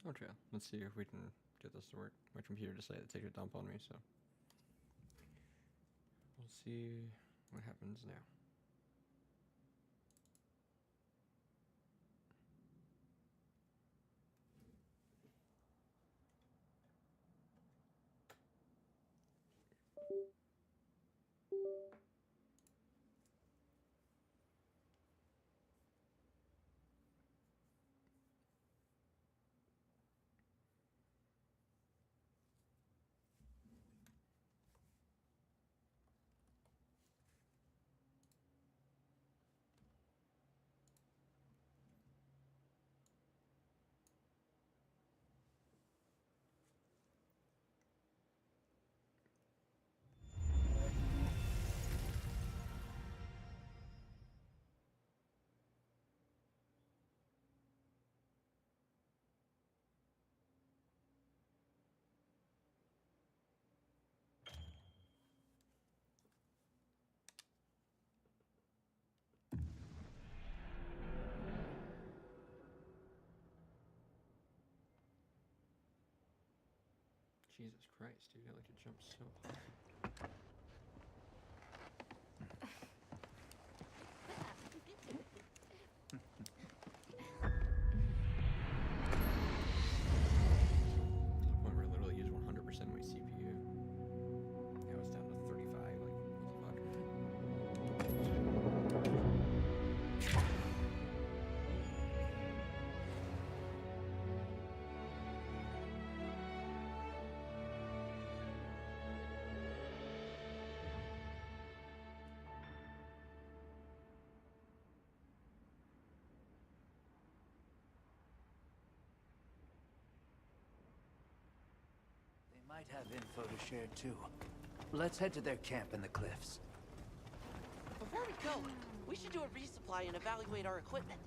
Okay, let's see if we can get this to work. My computer decided to take a dump on me, so we'll see what happens now. Jesus Christ, dude, I like to jump so high. To the point where I literally use 100% of my CPU. Now it's down to 35, like, fuck. They might have info to share too. Let's head to their camp in the cliffs. Before we go, we should do a resupply and evaluate our equipment.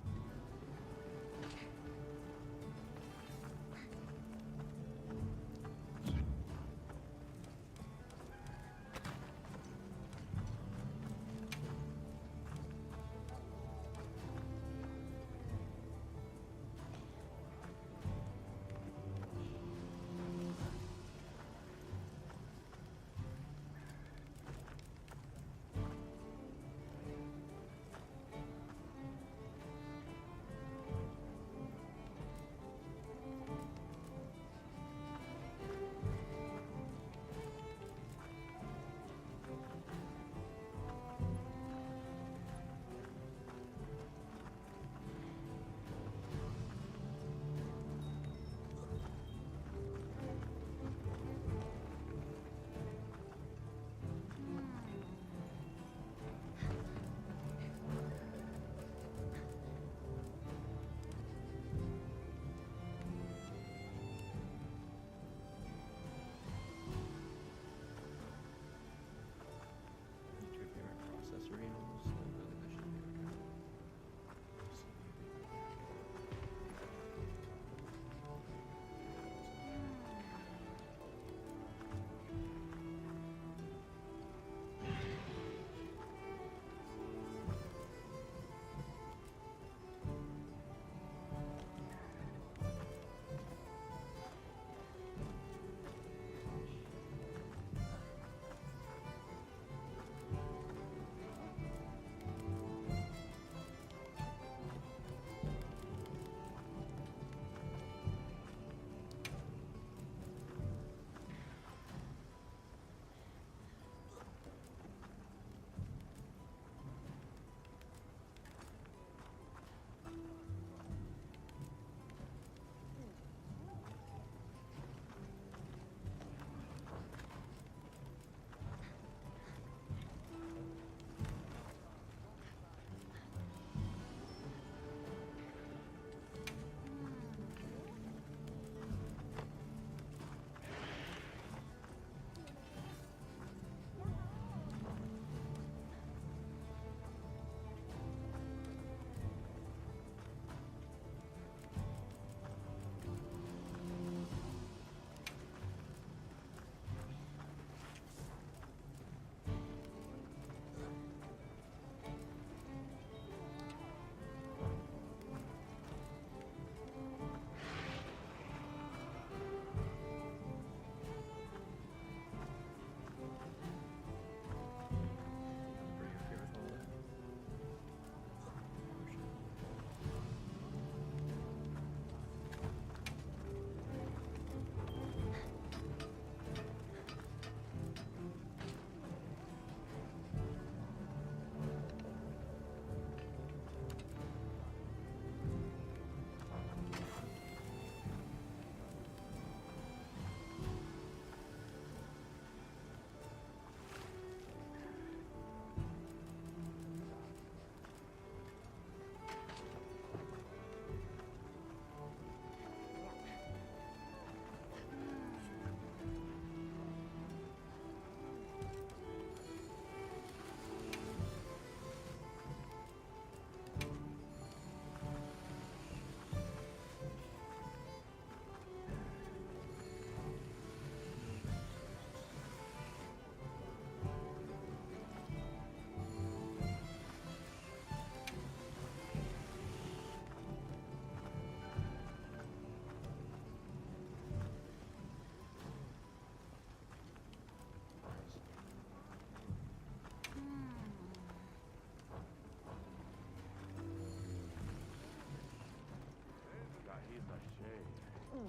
Let's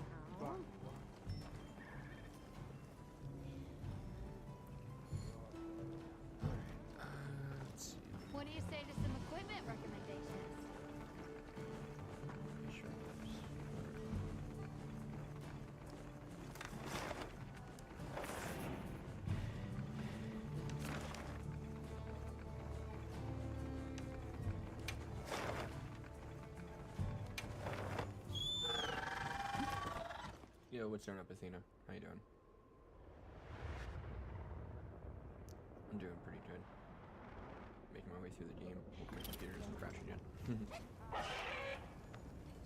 see. What do you say to some equipment recommendations? Sure. Yo, what's up, Athena? How you doing? I'm doing pretty good. Making my way through the game. Hope my computer isn't crashing yet.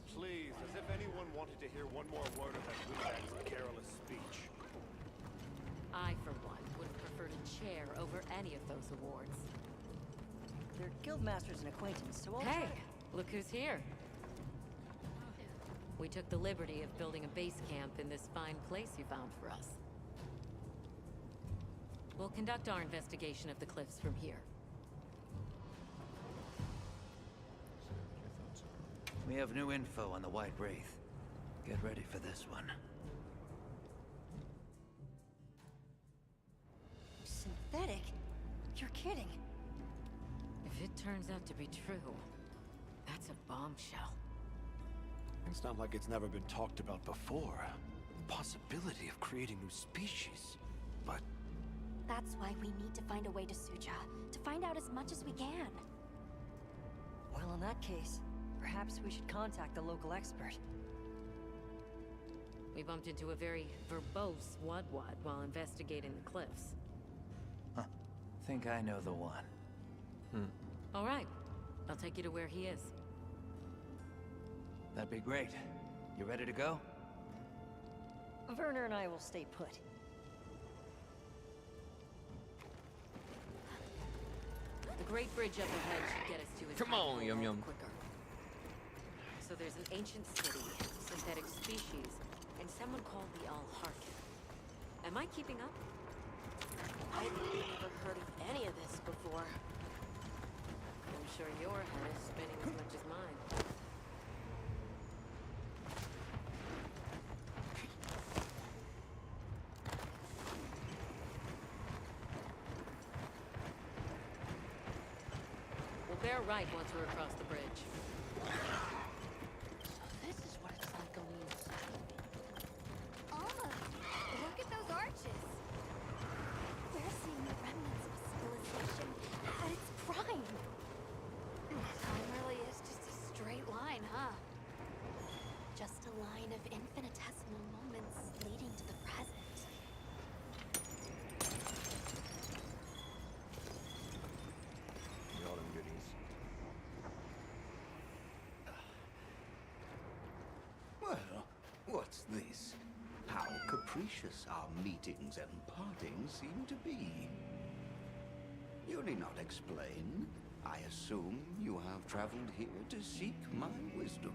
Please, as if anyone wanted to hear one more word of that Ludag's careless speech. I, for one, would have preferred a chair over any of those awards. They're guildmaster's an acquaintance, so I'll Hey, try. look who's here. We took the liberty of building a base camp in this fine place you found for us. We'll conduct our investigation of the cliffs from here. So, your thoughts are? We have new info on the White Wraith. Get ready for this one. Synthetic? You're kidding. If it turns out to be true, that's a bombshell. It's not like it's never been talked about before. The possibility of creating new species. But That's why we need to find a way to Suja, to find out as much as we can. Well, in that case, perhaps we should contact the local expert. We bumped into a very verbose Wadwad while investigating the cliffs. Think I know the one. All right, I'll take you to where he is. That'd be great. You ready to go? Werner and I will stay put. The Great Bridge up ahead should get us to his Come on, capital Yum a Yum. little quicker. So there's an ancient city, synthetic species, and someone called the Al-Harkin. Am I keeping up? I've never heard of any of this before. I'm sure your head is spinning as much as mine. We'll bear right once we're across the bridge. This is what it's like on the inside. Oh, look at those arches. We're seeing the remnants of civilization at its prime. Time really is just a straight line, huh? Just a line of infinitesimal moments leading to the present. All them goodies. Well, what's this? How capricious our meetings and partings seem to be. You need not explain. I assume you have traveled here to seek my wisdom.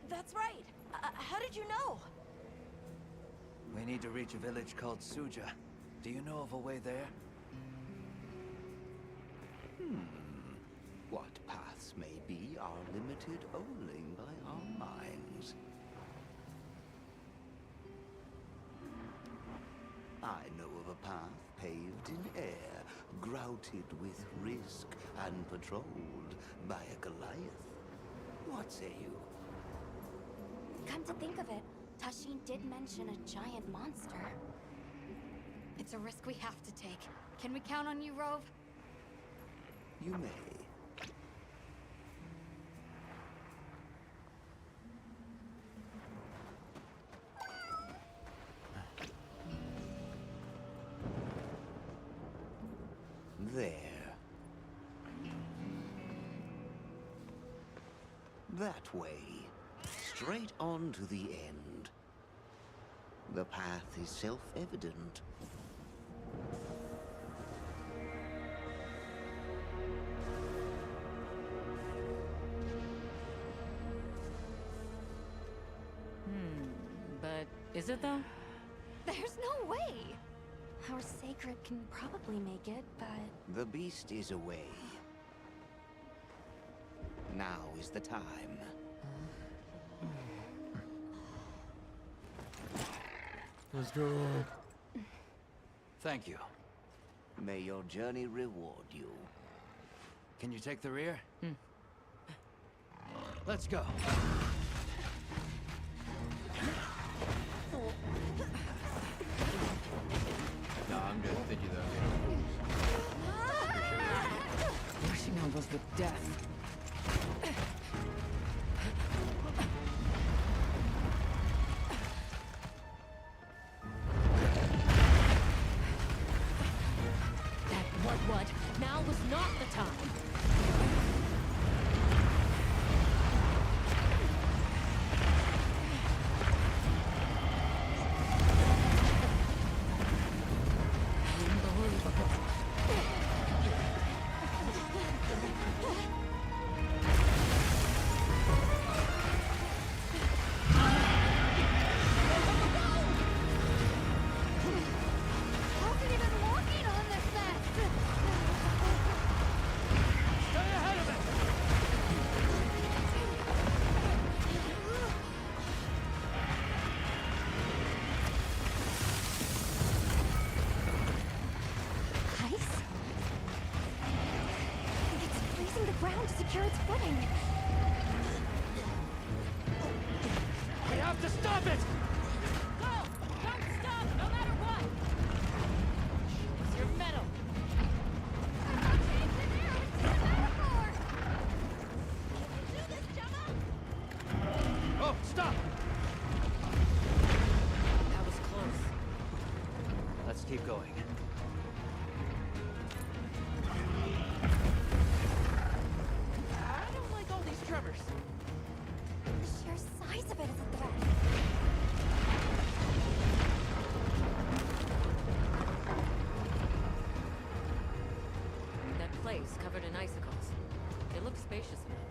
That's right. How did you know? We need to reach a village called Suja. Do you know of a way there? What paths may be are limited only by our minds. I know of a path paved in air, grouted with risk and patrolled by a Goliath. What say you? Come to think of it, Tashin did mention a giant monster. It's a risk we have to take. Can we count on you, Rove? You may. There. That way. Straight on to the end. The path is self-evident. But is it though? There's no way! Our sacred can probably make it, but... The beast is away. Now is the time. Let's go. Thank you. May your journey reward you. Can you take the rear? Let's go. No, I'm good. Thank you, though. Rushing on was with death. What? Now was not the time. How's it even walking on this mess? Stay ahead of it! Ice? It's freezing the ground to secure its footing. We have to stop it! Go! Don't stop, no matter what! It's your medal. I thought you engineer was just a metaphor! Do this, Gemma! Oh, stop! That was close. Let's keep going. I don't like all these tremors. The sheer size of it is a threat. That place covered in icicles. It looks spacious enough.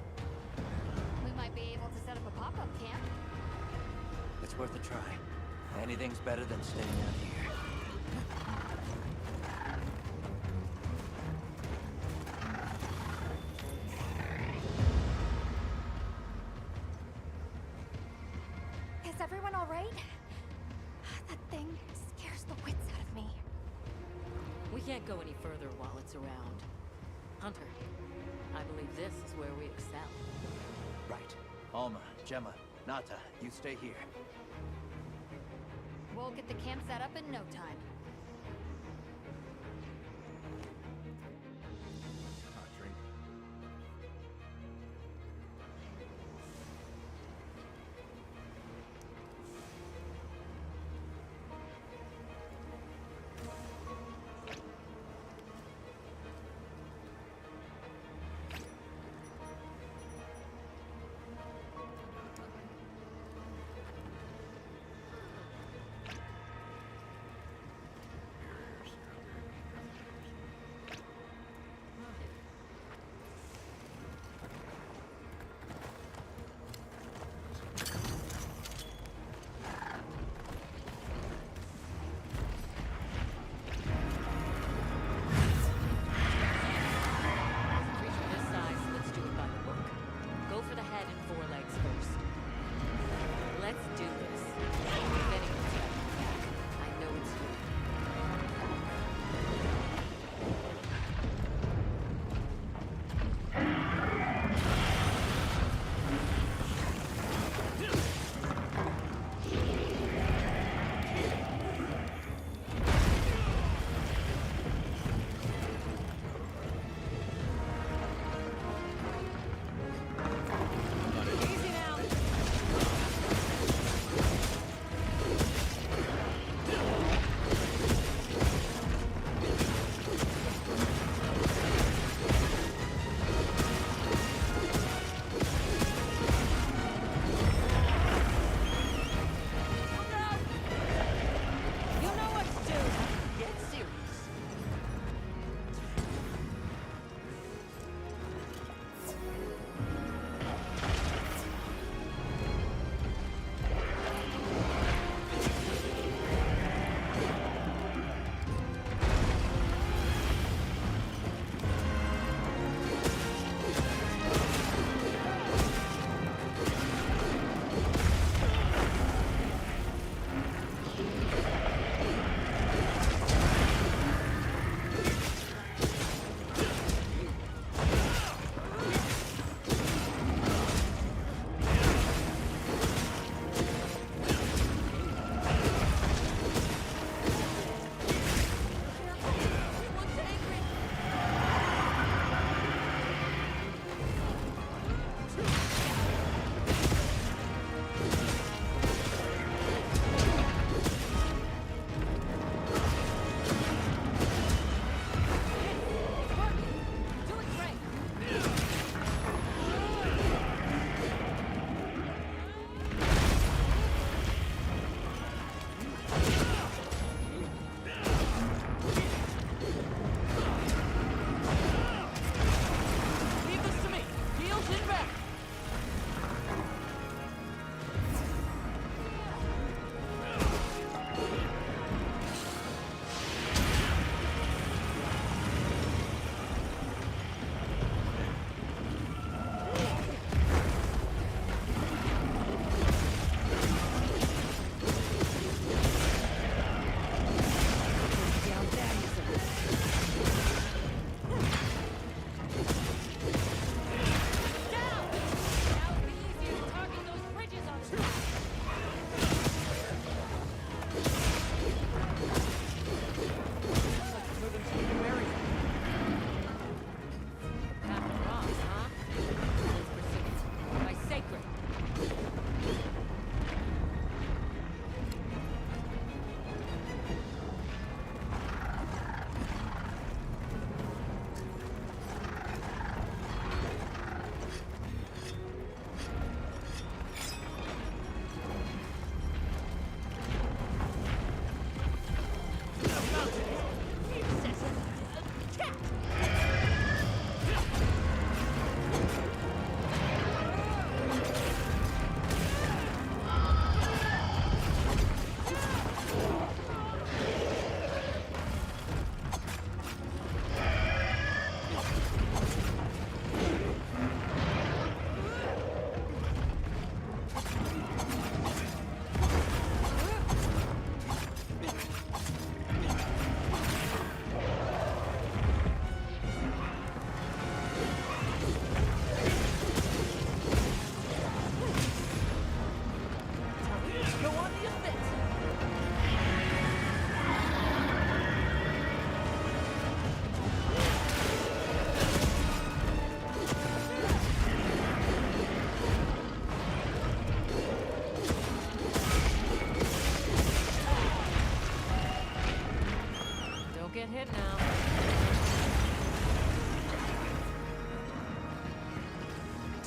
We might be able to set up a pop-up camp. It's worth a try. Anything's better than staying out here. Is everyone all right? That thing scares the wits out of me. We can't go any further while it's around. Hunter, I believe this is where we excel. Right. Alma, Gemma, Nata, you stay here. We'll get the camp set up in no time. Hot drink.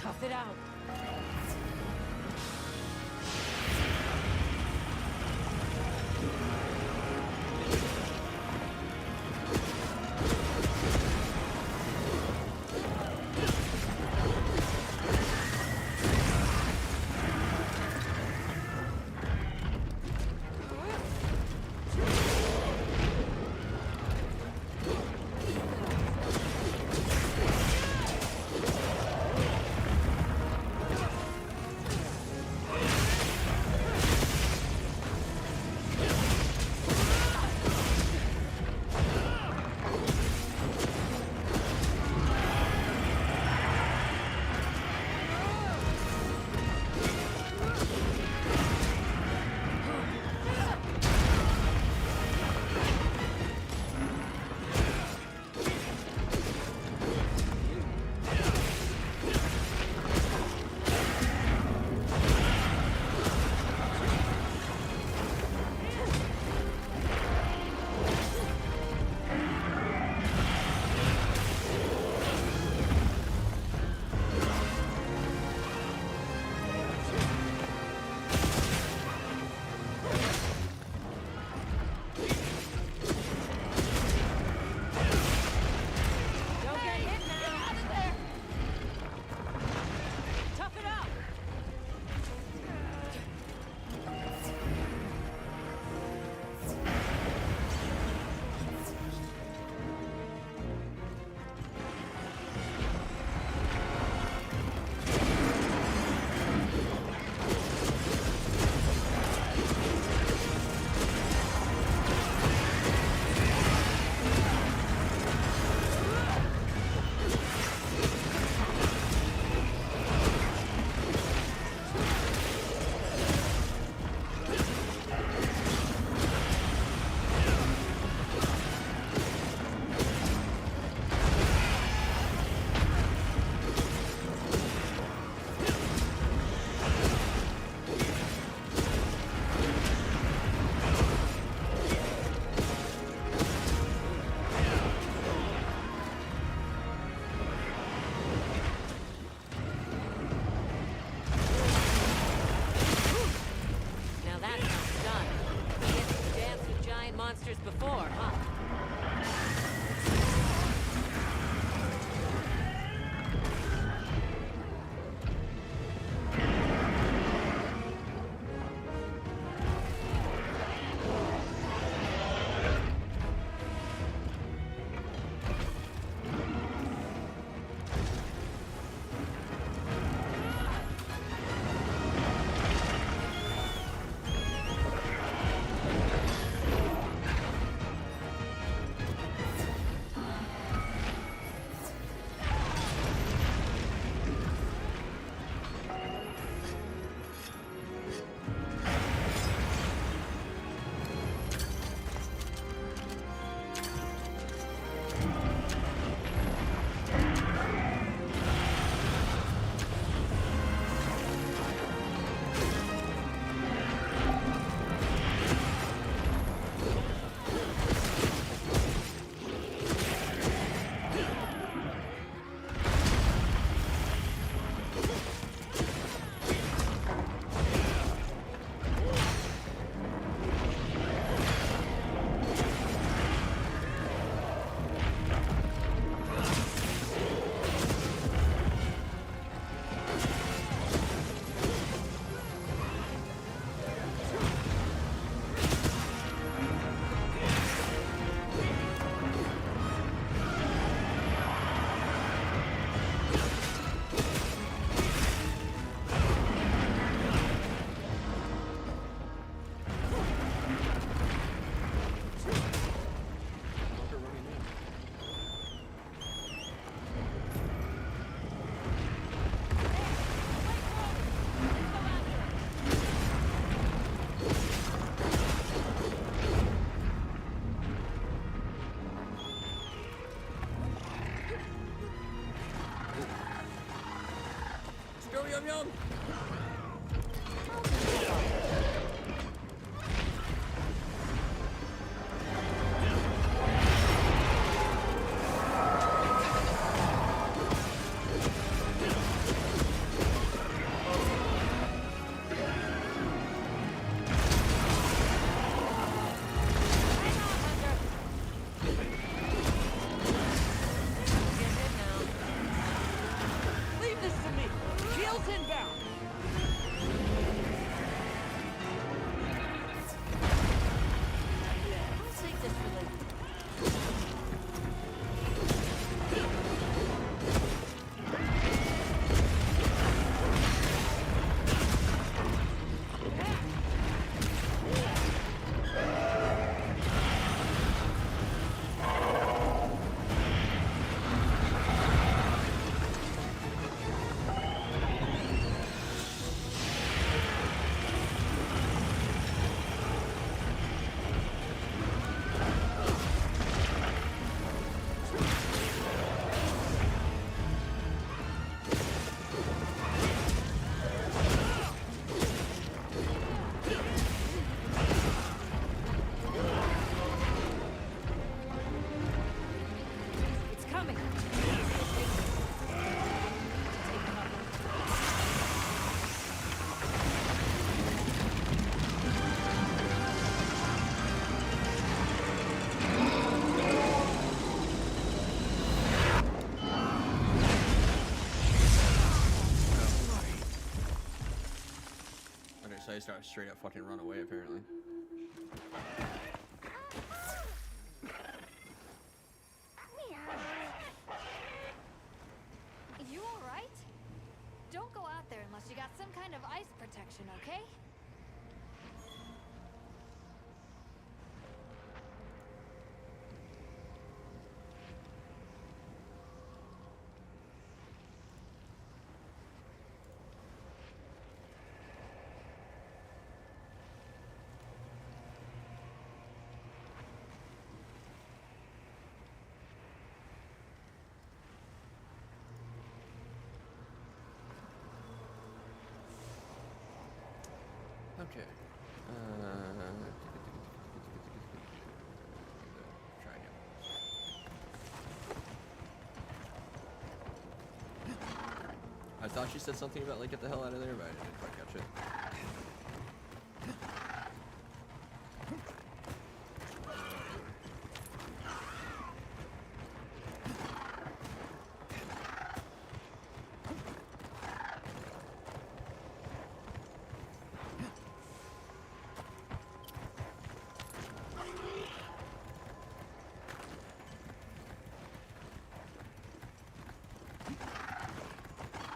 Tough it out. Before, huh? Yum yum! Missiles inbound! I'll take this for later. It's coming. Okay, so I just gotta straight up fucking run away apparently. You alright? Don't go out there unless you got some kind of ice protection, okay? Okay. Try again. I thought she said something about like get the hell out of there, but I didn't quite catch it.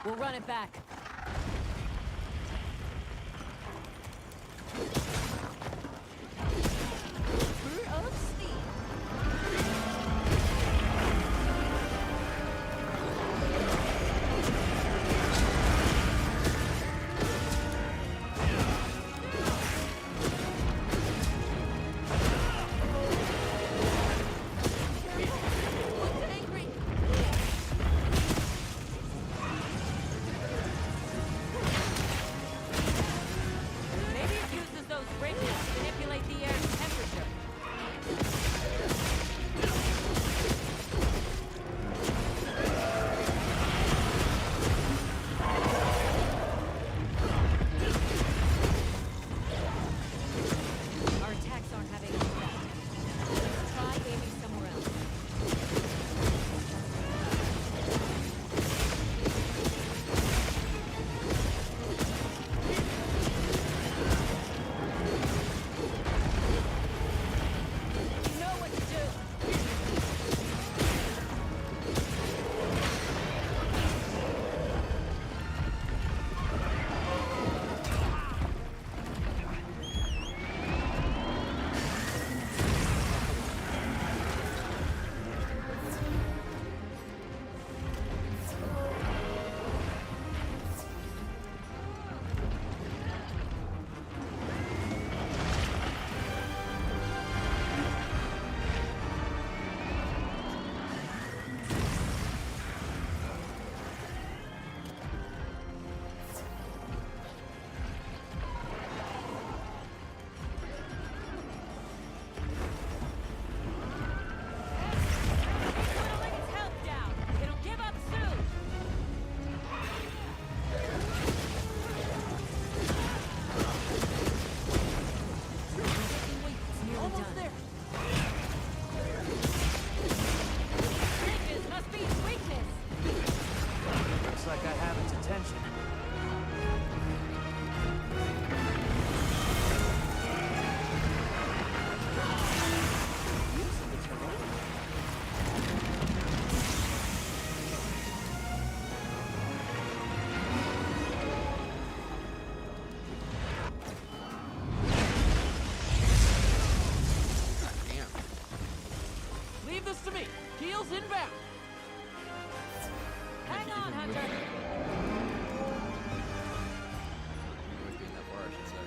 We'll run it back. Full of steam. Looks angry! Maybe it uses those rings to manipulate the air's temperature. Our attacks aren't having any effect. Let's try aiming somewhere else. You know what to do. Whittling its health down. It'll give up soon. Almost there! Weakness must be its weakness. Looks like I have its attention. Roger. Noise being that far, I should say.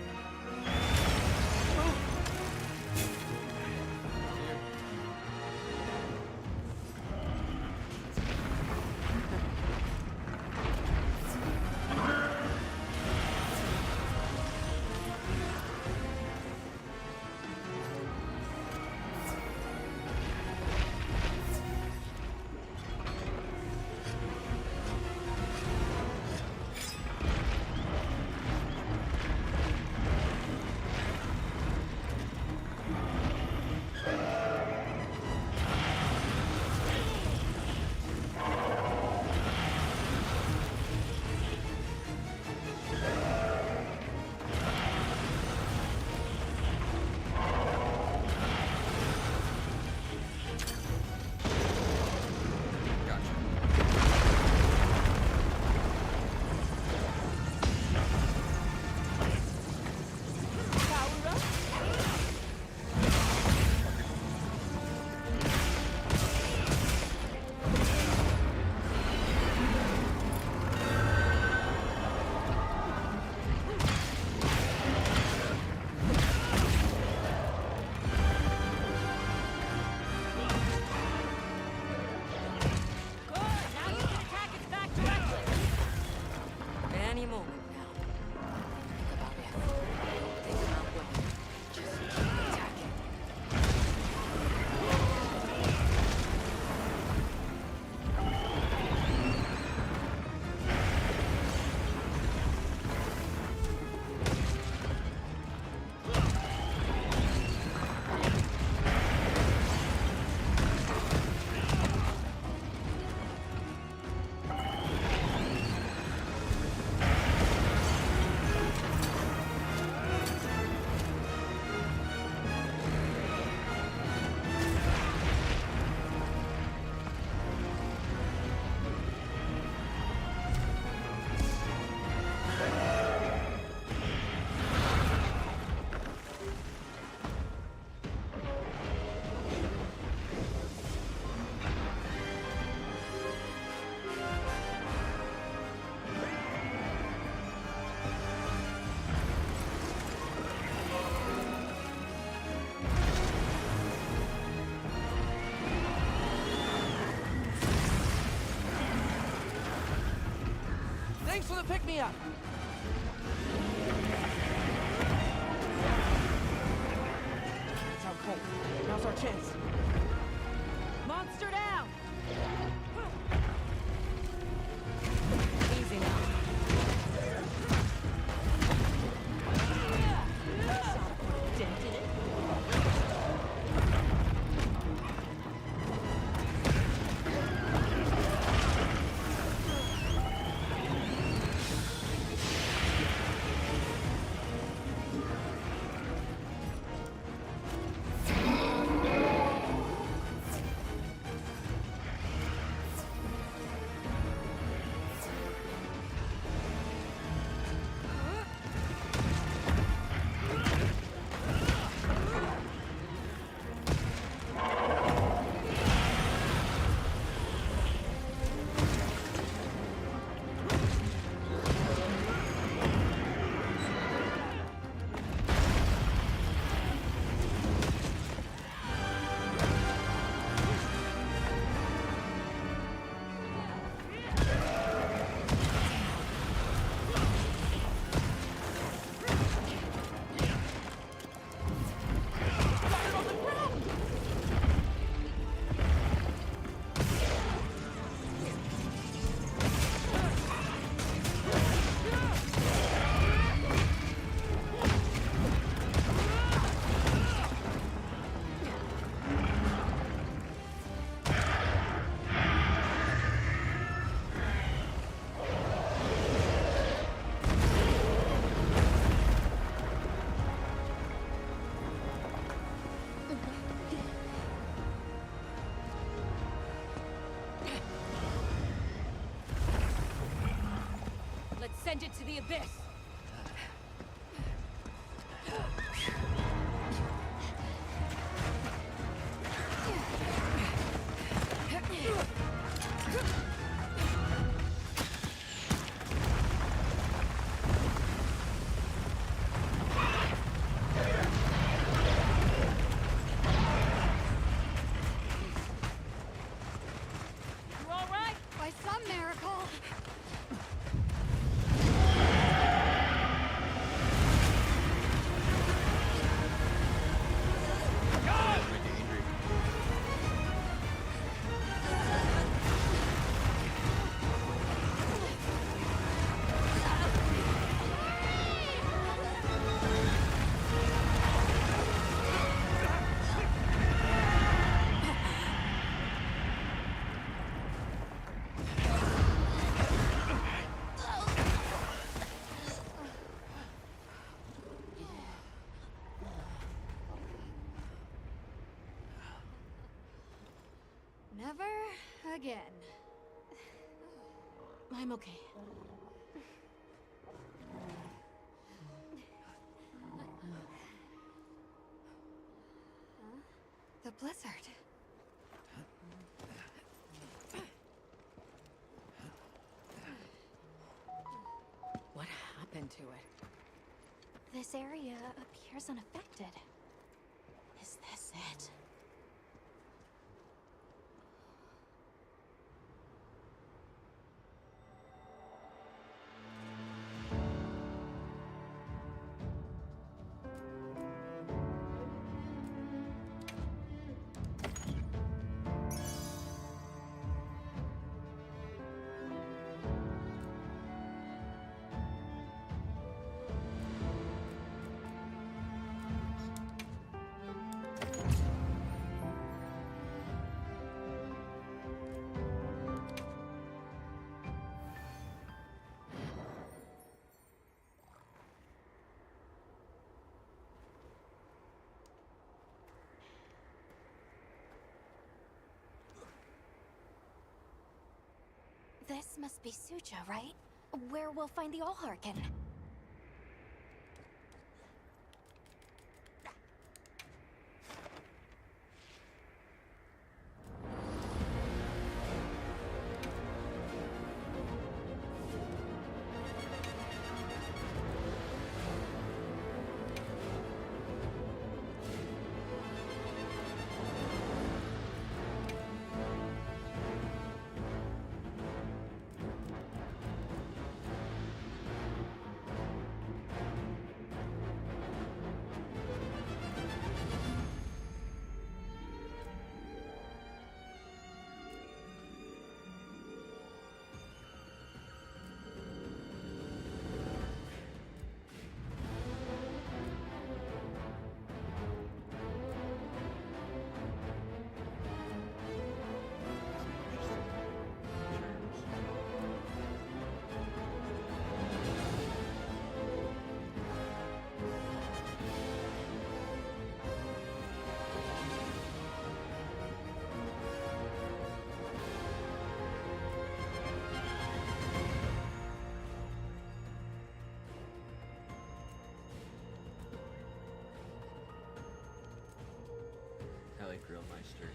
Thanks for the pick-me-up! It's okay. Now's our chance. Monster down! Easy now. Dent in it. Send it to the abyss! again. I'm okay. The blizzard. What happened to it? This area appears unaffected. Is this it? This must be Suja, right? Where we'll find the Allharkin. I like Grill Meister.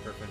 Perfect.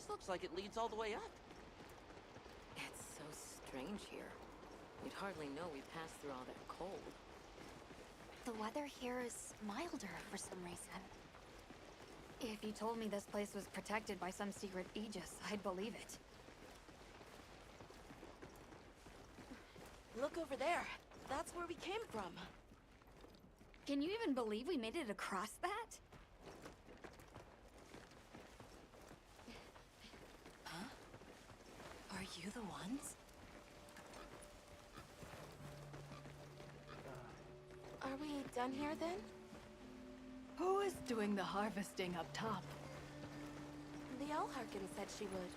This looks like it leads all the way up. It's so strange here. You'd hardly know we passed through all that cold. The weather here is milder for some reason. If you told me this place was protected by some secret Aegis, I'd believe it. Look over there. That's where we came from. Can you even believe we made it across that? Huh? Are you the ones? Are we done here then? Who is doing the harvesting up top? The Allharkin said she would.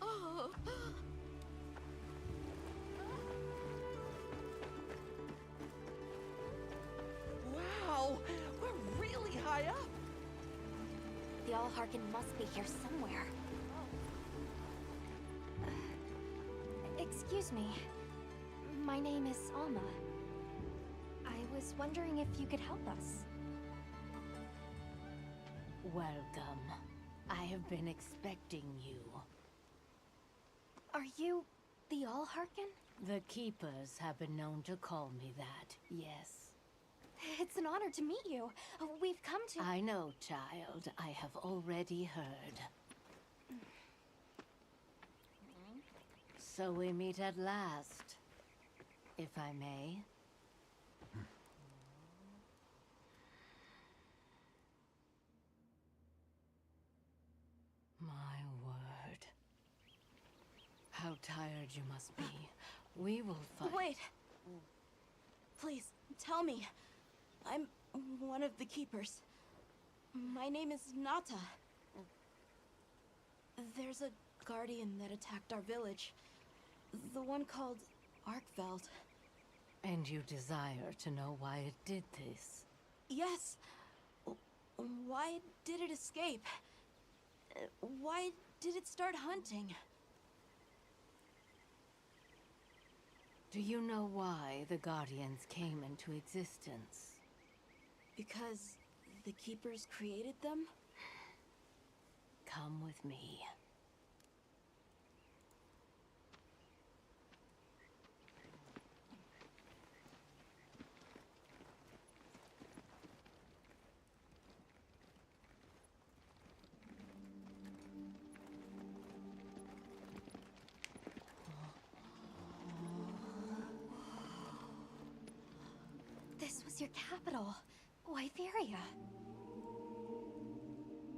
Oh. Wow, we're really high up. The Allharkin must be here somewhere. Excuse me. My name is Alma. I was wondering if you could help us. Welcome. I have been expecting you. Are you the Allharkin? The Keepers have been known to call me that, yes. It's an honor to meet you. We've come to... I know, child. I have already heard. So we meet at last, if I may. My word. How tired you must be. We will fight. Wait. Please, tell me. I'm one of the Keepers. My name is Nata. There's a guardian that attacked our village. The one called Arkveld. And you desire to know why it did this? Yes. Why did it escape? Why did it start hunting? Do you know why the Guardians came into existence? Because the Keepers created them? Come with me. This was your capital, Wyveria.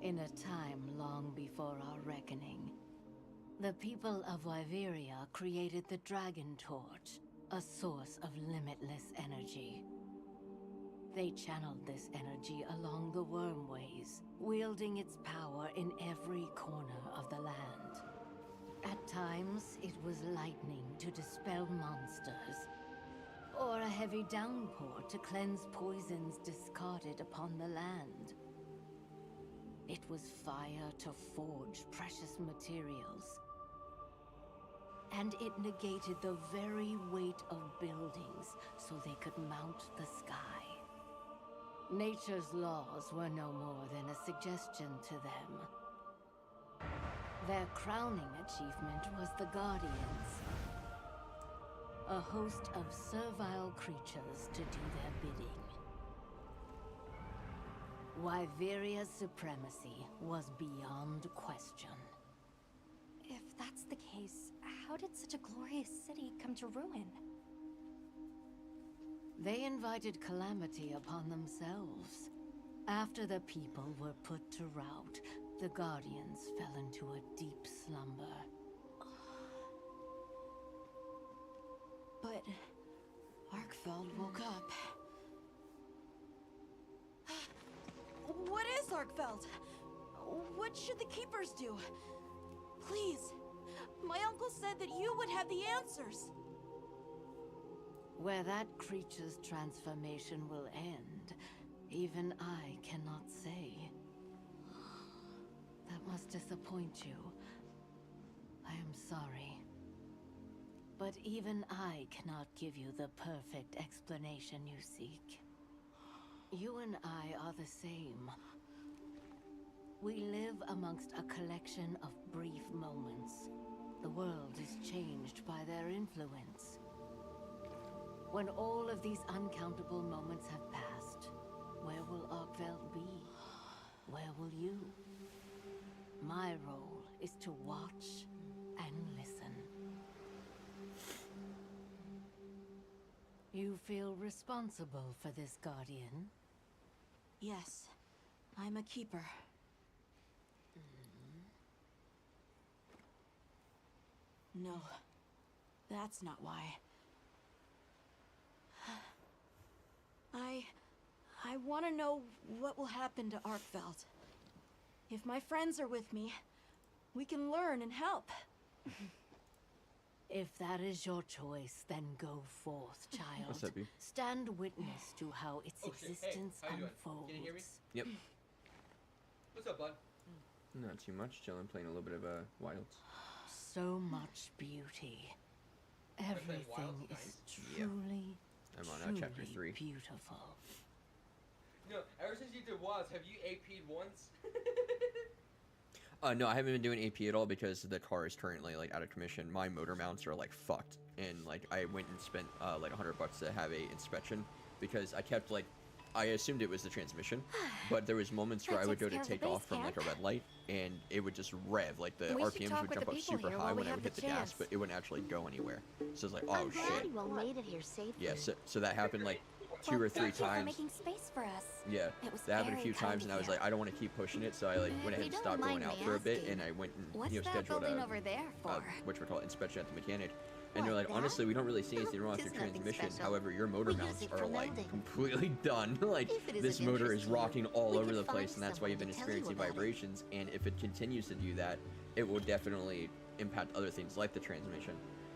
In a time long before our reckoning, the people of Wyveria created the Dragon Torch, a source of limitless energy. They channeled this energy along the Wormways, wielding its power in every corner of the land. At times, it was lightning to dispel monsters, or a heavy downpour to cleanse poisons discarded upon the land. It was fire to forge precious materials. And it negated the very weight of buildings so they could mount the sky. Nature's laws were no more than a suggestion to them. Their crowning achievement was the Guardians. A host of servile creatures to do their bidding. Wyveria's supremacy was beyond question. If that's the case, how did such a glorious city come to ruin? They invited calamity upon themselves. After the people were put to rout, the Guardians fell into a deep slumber. But Arkveld woke up. What is Arkveld? What should the Keepers do? Please. My uncle said that you would have the answers. Where that creature's transformation will end, even I cannot say. That must disappoint you. I am sorry. But even I cannot give you the perfect explanation you seek. You and I are the same. We live amongst a collection of brief moments. The world is changed by their influence. When all of these uncountable moments have passed, where will Arkveld be? Where will you? My role is to watch and listen. You feel responsible for this guardian? Yes, I'm a keeper. No, that's not why. I want to know what will happen to Arkveld. If my friends are with me, we can learn and help. If that is your choice, then go forth, child. What's up, B? Stand witness to how its Oh, shit. Hey, existence how you doing? unfolds. Can you hear me? Yep. What's up, bud? Not too much. Chilling, playing a little bit of Wilds. So much beauty. Everything Wilds? is Nice. truly, I'm on truly chapter 3. beautiful. No, ever since you did Wilds, have you AP'd once? No, I haven't been doing AP at all because the car is currently like out of commission. My motor mounts are like fucked, and like I went and spent like $100 to have a inspection because I kept like I assumed it was the transmission, but there was moments where I would go to take off from like a red light and it would just rev, like the We should RPMs talk would with jump the up people super here high while we when I have would the hit the gas, chance. but it wouldn't actually go anywhere. So it's like, oh I'm glad shit. you all made it here safely. Yeah, so that happened like 2 or 3 Thank you for times. making space for us. Yeah, It was that happened a very few kind times, of and I was you. like, I don't want to keep pushing it, so I like If went ahead you and don't stopped mind going out me for a bit, asking, and I went and What's you know that scheduled building a over there for? whatchamacallit, inspection at the mechanic. And they're What, like, honestly, that? we don't really see anything wrong with It's your nothing transmission. special. However, your motor We use mounts it are for like welding. completely done. Like If it is this of motor interest is to you, rocking all we over could the place, find and that's why you've been someone to tell you experiencing about it. vibrations. And if it continues to do that, it will definitely impact other things like the transmission.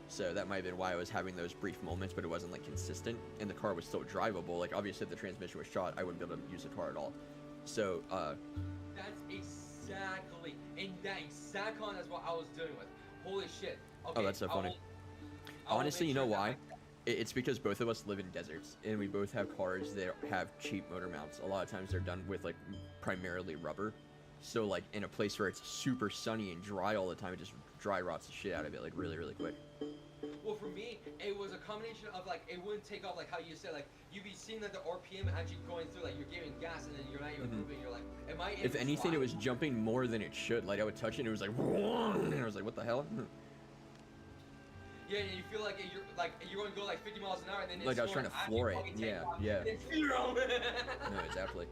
So that might have been why I was having those brief moments, but it wasn't like consistent, and the car was still drivable. Like obviously, if the transmission was shot, I wouldn't be able to use the car at all. So That's exactly, and that exact con is what I was dealing with. Holy shit. Okay, oh, that's so I will- funny. I will Honestly, make you know sure that why? I- It's because both of us live in deserts, and we both have cars that have cheap motor mounts. A lot of times they're done with like primarily rubber. So like in a place where it's super sunny and dry all the time, it just dry rots the shit out of it like really, really quick. Well, for me, it was a combination of like it wouldn't take off like how you said, like you'd be seeing that the RPM actually going through, like you're giving gas and then you're not even moving. You're like, am I? If anything, it was jumping more than it should. Like I would touch it, and it was like, and I was like, what the hell? Yeah, and you feel like you're going to go like 50 miles an hour, and then Like it's I was going trying to actually floor it. fucking take Yeah, off, yeah. and then No, exactly.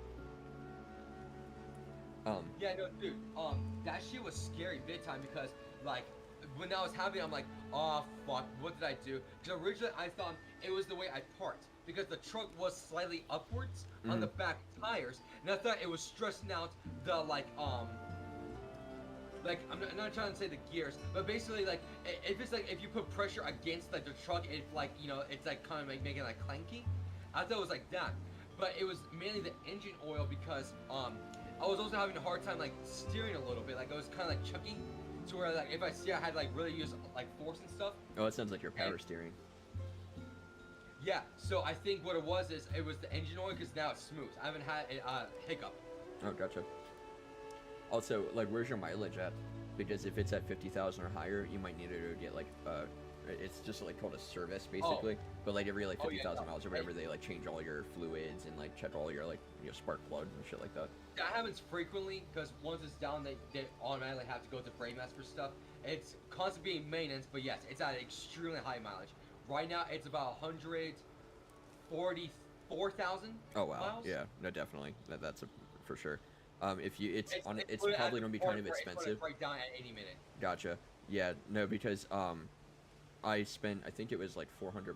Yeah, no, dude. That shit was scary big time because like when that was happening, I'm like, oh fuck, what did I do? Because originally I thought it was the way I parked because the truck was slightly upwards on the back tires, and I thought it was stressing out the like I'm not trying to say the gears, but basically like if it's like if you put pressure against like the truck, it like it's like kind of like making like clanky. I thought it was like that, but it was mainly the engine oil because I was also having a hard time like steering a little bit, like I was kind of like chucky, to where like if I steer I had to like really use like force and stuff. Oh, it sounds like your power steering. Yeah, so I think what it was is it was the engine oil because now it's smooth. I haven't had a hiccup. Oh, gotcha. Also, like, where's your mileage at? Because if it's at 50,000 or higher, you might need to get like it's just like called a service basically. But like every like 50,000 miles or whatever, they like change all your fluids and like check all your like spark plug and shit like that. That happens frequently because once it's down, they automatically have to go to Braymas for stuff. It's constantly being maintenance, but yes, it's at an extremely high mileage. Right now, it's about 144,000. Oh wow, miles. yeah, no, definitely, that's for sure. If you, it's probably gonna be kind of expensive. Break down at any minute. Gotcha. Yeah, no, because I spent, I think it was like $400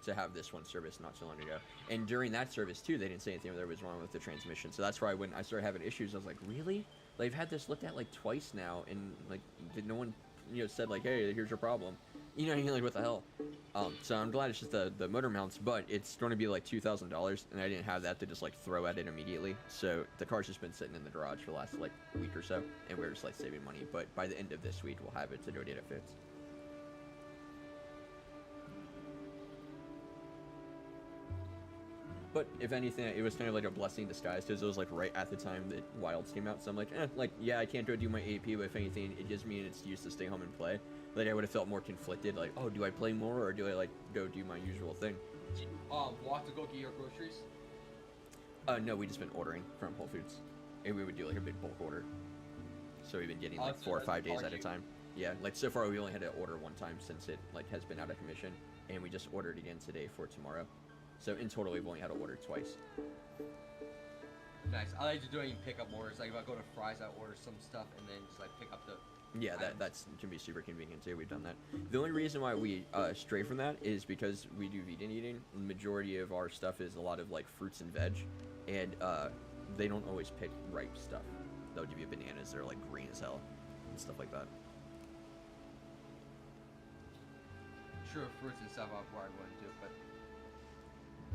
to have this one service not so long ago, and during that service too, they didn't say anything that was wrong with the transmission. So that's why when I started having issues, I was like, really? Like, I've had this looked at like twice now, and like no one said like, hey, here's your problem. You know, you're like, what the hell? So I'm glad it's just the motor mounts, but it's going to be like $2,000, and I didn't have that to just like throw at it immediately. So the car's just been sitting in the garage for the last like week or so, and we're just like saving money. But by the end of this week, we'll have it to no data fits. But if anything, it was kind of like a blessing in disguise because it was like right at the time that Wilds came out. So I'm like, yeah, I can't go do my AP, but if anything, it gives me an excuse to stay home and play. Like I would have felt more conflicted. Like, oh, do I play more or do I like go do my usual thing? Walk to go get your groceries? No, we just been ordering from Whole Foods, and we would do like a big bulk order. So we've been getting like 4 or 5 days at a time. Yeah, like so far we only had to order one time since it like has been out of commission, and we just ordered again today for tomorrow. So in total, we've only had to order twice. Nice. I like to do any pickup orders. Like if I go to Fry's, I order some stuff and then just like pick up the. Yeah, that's can be super convenient too. We've done that. The only reason why we stray from that is because we do vegan eating. The majority of our stuff is a lot of like fruits and veg, and they don't always pick ripe stuff. They'll give you bananas that are like green as hell and stuff like that. Sure, fruits and stuff I probably wouldn't do,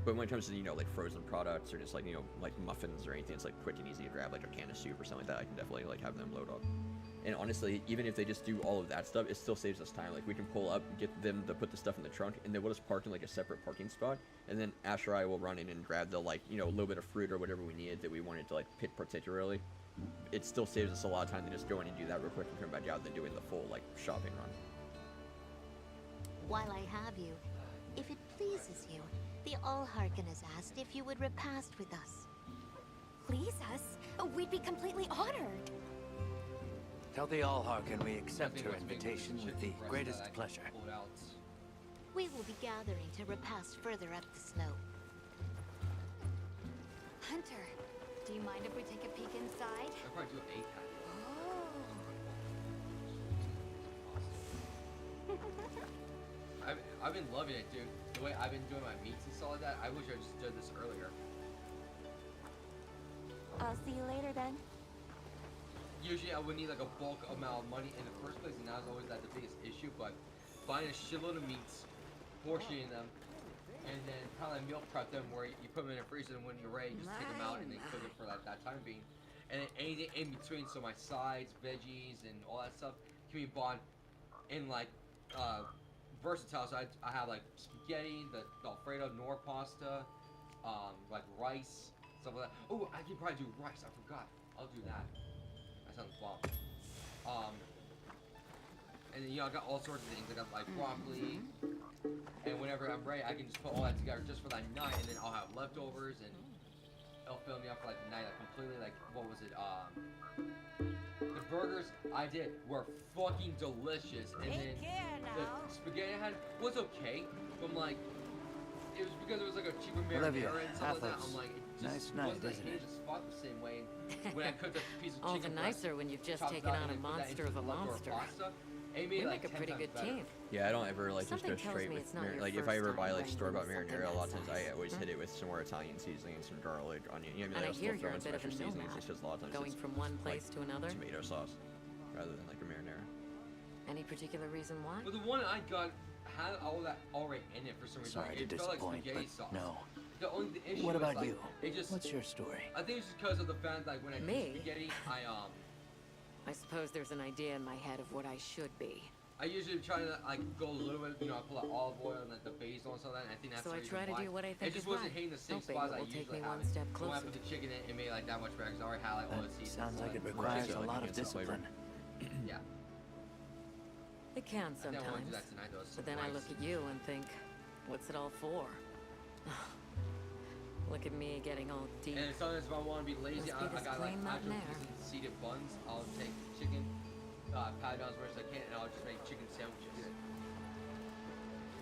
But when it comes to, you know, like frozen products or just like, you know, like muffins or anything, it's like quick and easy to grab, like a can of soup or something like that. I can definitely like have them load up. And honestly, even if they just do all of that stuff, it still saves us time. Like we can pull up, get them to put the stuff in the trunk, and then we'll just park in like a separate parking spot. And then Ash or I will run in and grab the like, you know, a little bit of fruit or whatever we needed that we wanted to like pick particularly. It still saves us a lot of time to just go in and do that real quick and come back out than doing the full like shopping run. While I have you, if it pleases you, the Allharkin has asked if you would repast with us. Please us? We'd be completely honored. Tell the Allharkin we accept her invitation with the greatest pleasure. We will be gathering to repast further up the slope. Hunter, do you mind if we take a peek inside? I'll probably do an 8-pack. I've been loving it, dude. The way I've been doing my meats and stuff like that, I wish I just did this earlier. I'll see you later then. Usually I would need like a bulk amount of money in the first place, and that was always the biggest issue, but buying a shitload of meats, portioning them, and then kind of like meal prep them where you put them in a freezer, and when you're ready, you just take them out and then cook it for like that time being. And then anything in between, so my sides, veggies, and all that stuff can be bought in like versatile. So I have like spaghetti, the Alfredo, Nor pasta, like rice, stuff like that. Oh, I can probably do rice. I forgot. I'll do that. That sounds bomb. And then, you know, I got all sorts of things. I got like broccoli, and whenever I'm ready, I can just put all that together just for that night, and then I'll have leftovers, and it'll fill me up for like the night. Like completely, like what was it? The burgers I did were fucking delicious, and then the spaghetti I had was okay. But I'm like, it was because it was like a cheaper marinara and stuff like that. I'm like, it just wasn't like hit the spot the same way. And when I cooked a piece of chicken, all the nicer when you've just taken on a monster of a monster. We make a pretty good team. Yeah, I don't ever like just go Something tells straight me with it's not your like if I first ever time buy like wrangling store-bought something marinara, a lot of times that I always size. hit it with some more Italian seasoning, some garlic, onion. You know, And I I'll hear still throw you're a in some bit of a extra seasonings. nomad, It's just a lot of times going it's, from one like, place to another. tomato sauce rather than like a marinara. Any particular reason why? But the one I got had all that already in it for some reason. Sorry to It felt like disappoint, spaghetti sauce. but no. The issue What was, about like, you? It just, What's your story? I think it's just because of the fact that when I Me? cook spaghetti, I suppose there's an idea in my head of what I should be. I usually try to like go a little bit, you know, I pull out olive oil and like the basil and stuff like that. And I think that's So the I reason try to why. do what I think It just is wasn't right, hitting the same hoping spots it I will take usually me have one it. step So when I closer. put the chicken in, it made like that much better because I already had like all the seasons. Sounds like it so, requires Yeah, a like lot it of gets some flavor. discipline. Yeah. It can I think I want to do sometimes. that tonight though. But then I look at you and think, what's it all for? Look at me getting all deep. And sometimes if I want to be lazy, Must be I this got like clean mountain actual air. decent seeded buns. I'll take chicken, pat it down as much as I can, and I'll just make chicken sandwiches.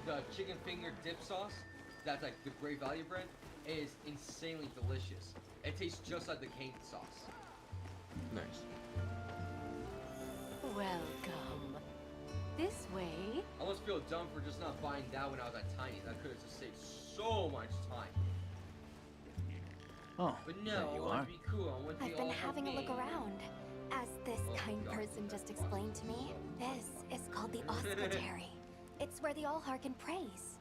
The chicken finger dip sauce, that's like the Great Value brand, is insanely delicious. It tastes just like the cane sauce. Nice. Welcome. This way. I almost feel dumb for just not buying that when I was at Tiny's. I could have just saved so much time. Oh, But there no, I you want are. to be cool. I want to be I've been all having a look me. around. As this Oh, kind God. person just explained to me, this is called the Oscotary. It's where the Allharkin prays.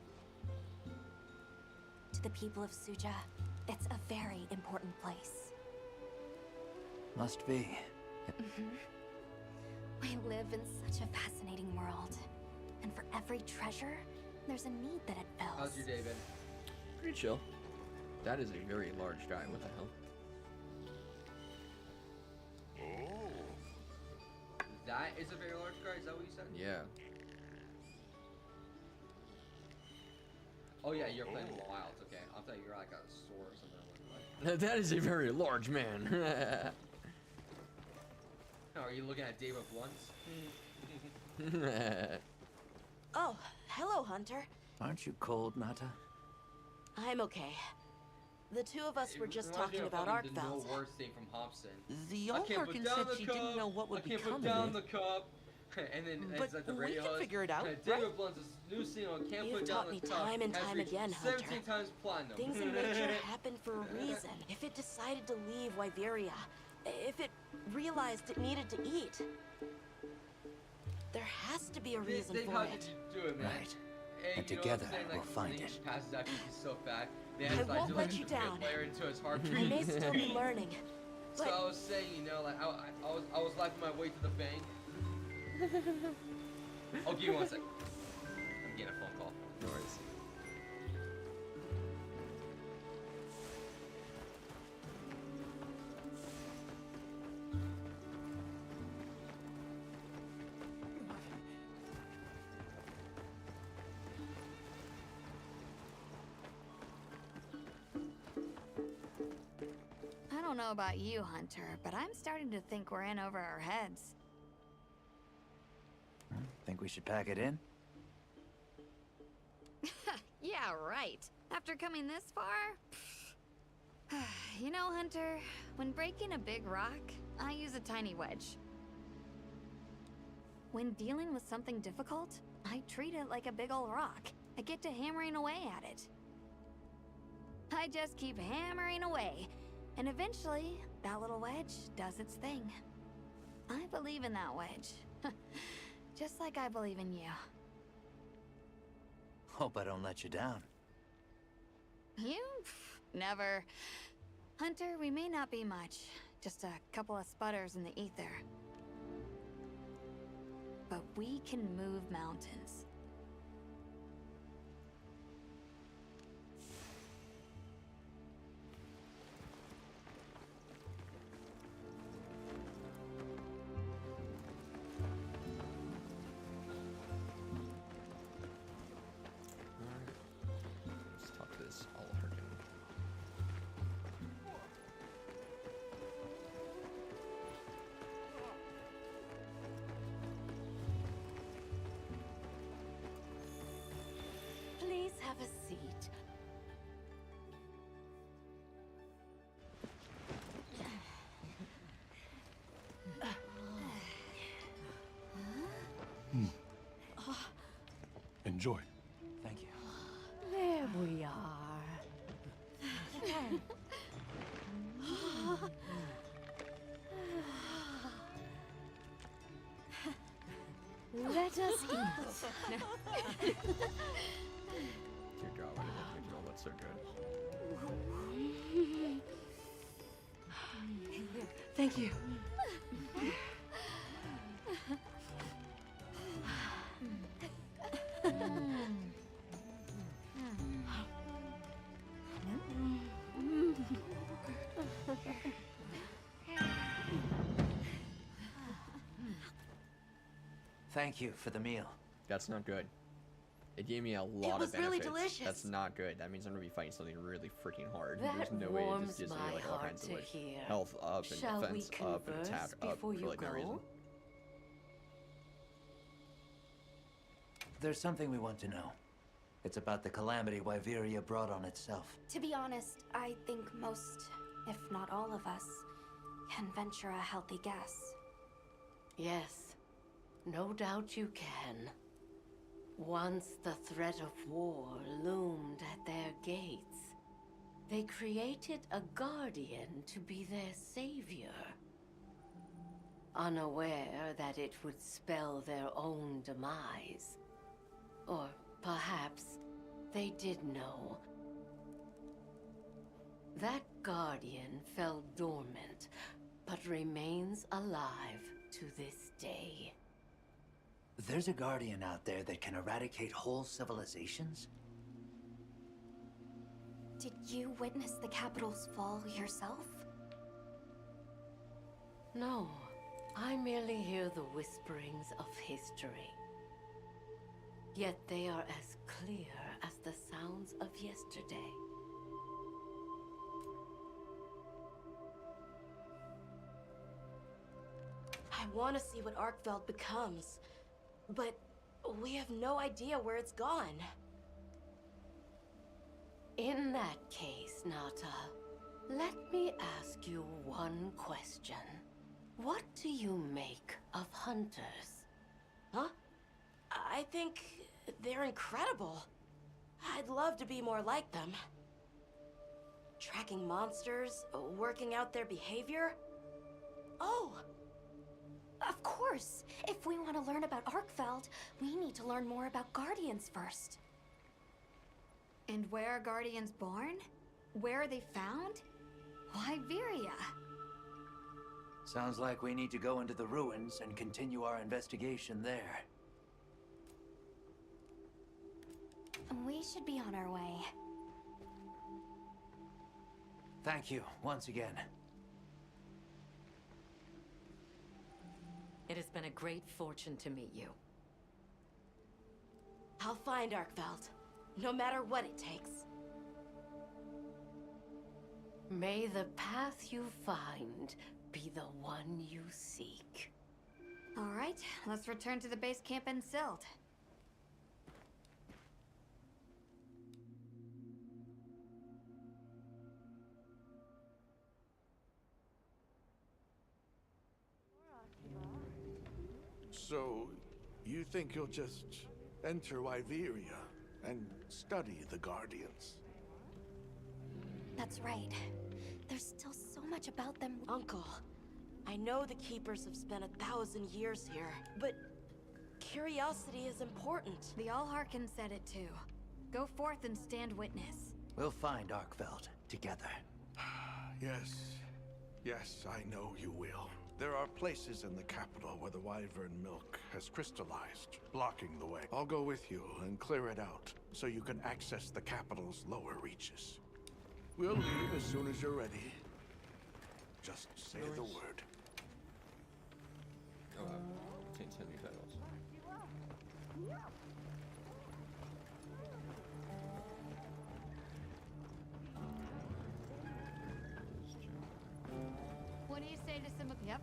To the people of Suja, it's a very important place. Must be. We live in such a fascinating world. And for every treasure, there's a need that it fills. How's your day been? Pretty chill. That is a very large guy. What the hell? That is a very large guy. Is that what you said? Yeah. Oh yeah, you're playing Wilds. Okay, I thought you were like a sword or something. That is a very large man. Oh, are you looking at David Blunt's? Oh, hello, Hunter. Aren't you cold, Nata? I'm okay. The two of us were just talking about Arkveld. The Arkveld. no worst thing from Hobson. The I can't put Allharkin down said the she cup. didn't know what would I be can't coming. put down the cup. And then But it's like the we radio can host. figure it out, David right? Blunt's new single, Can't You've Put Down taught the me Cup, time and has time reached again, Hunter. 17 times platinum. Things in nature happen for a reason. If it decided to leave Wyveria, if it realized it needed to eat, there has to be a reason Dave, for how it. did you do it, man? Right. Hey, And you know what I'm together, saying? we'll Like, find the it. English passes out because he's so fat. They I had to, like, won't do, let like, you a down. player into his heart. I may still be learning, So but I was saying, you know, like I was laughing my way to the bank. Oh, give me 1 sec. I'm getting a phone call. No worries. I don't know about you, Hunter, but I'm starting to think we're in over our heads. Think we should pack it in? Yeah, right. After coming this far? You know, Hunter, when breaking a big rock, I use a tiny wedge. When dealing with something difficult, I treat it like a big old rock. I get to hammering away at it. I just keep hammering away, and eventually, that little wedge does its thing. I believe in that wedge. Just like I believe in you. Hope I don't let you down. You? Never. Hunter, we may not be much. Just a couple of sputters in the ether. But we can move mountains. Let's talk to this Allharkin. Please have a seat. Enjoy. Thank you. There we are. Let us eat. Dear God, why did that make all that so good? Thank you. Thank you for the meal. That's not good. It gave me a lot was of really benefits. delicious. That's not good. That means I'm gonna be fighting something really freaking hard. That There's no way it warms just gives me my like all heart kinds of to like hear. health up and Shall we defense up and converse attack up before for you like no reason. go? There's something we want to know. It's about the calamity Wyveria brought on itself. To be honest, I think most, if not all of us, can venture a healthy guess. Yes, no doubt you can. Once the threat of war loomed at their gates, they created a guardian to be their savior. Unaware that it would spell their own demise. Or perhaps they did know. That guardian fell dormant, but remains alive to this day. There's a guardian out there that can eradicate whole civilizations? Did you witness the capital's fall yourself? No, I merely hear the whisperings of history. Yet they are as clear as the sounds of yesterday. I want to see what Arkveld becomes, but we have no idea where it's gone. In that case, Nata, let me ask you one question. What do you make of hunters? Huh? I think they're incredible. I'd love to be more like them. Tracking monsters, working out their behavior. Oh! Of course! If we want to learn about Arkveld, we need to learn more about Guardians first. And where are Guardians born? Where are they found? Wyveria. Sounds like we need to go into the ruins and continue our investigation there. We should be on our way. Thank you, once again. It has been a great fortune to meet you. I'll find Arkveld, no matter what it takes. May the path you find be the one you seek. All right, let's return to the base camp in Silt. So, you think you'll just enter Wyveria and study the Guardians? That's right. There's still so much about them. Uncle, I know the Keepers have spent 1,000 years here, but curiosity is important. The Allharkin said it too. Go forth and stand witness. We'll find Arkveld together. Yes. Yes, I know you will. There are places in the capital where the Wyvern milk has crystallized, blocking the way. I'll go with you and clear it out, so you can access the capital's lower reaches. We'll leave as soon as you're ready. Just say the word. Oh, contains enemy titles. What do you say to some of... Yep.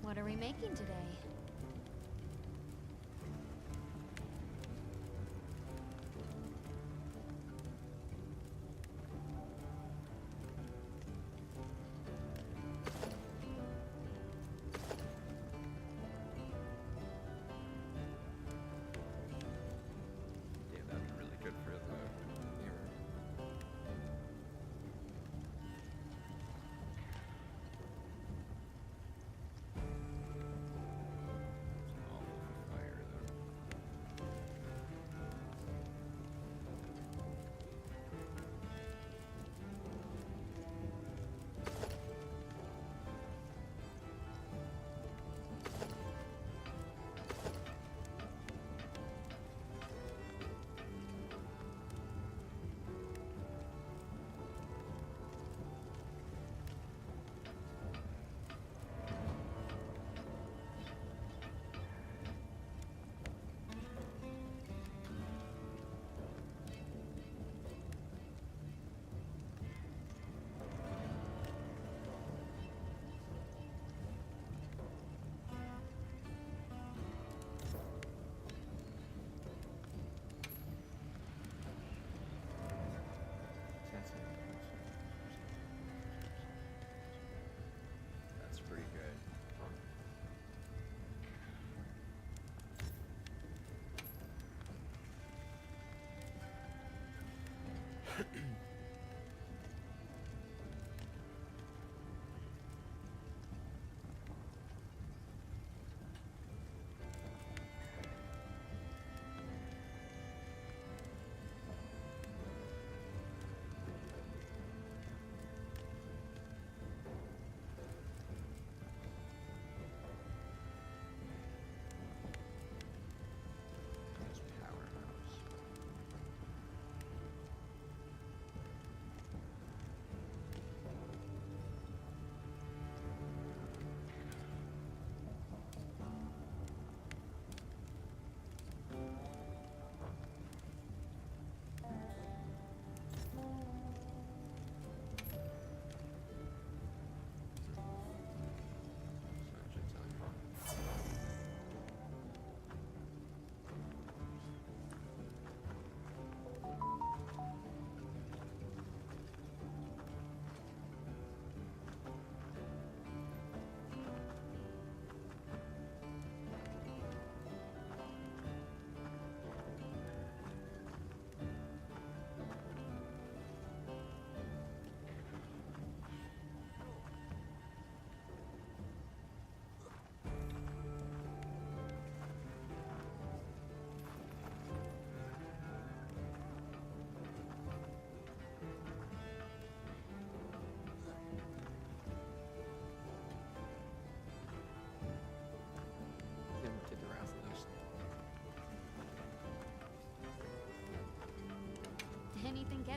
What are we making today? Damn, that'd be really good for the mirror.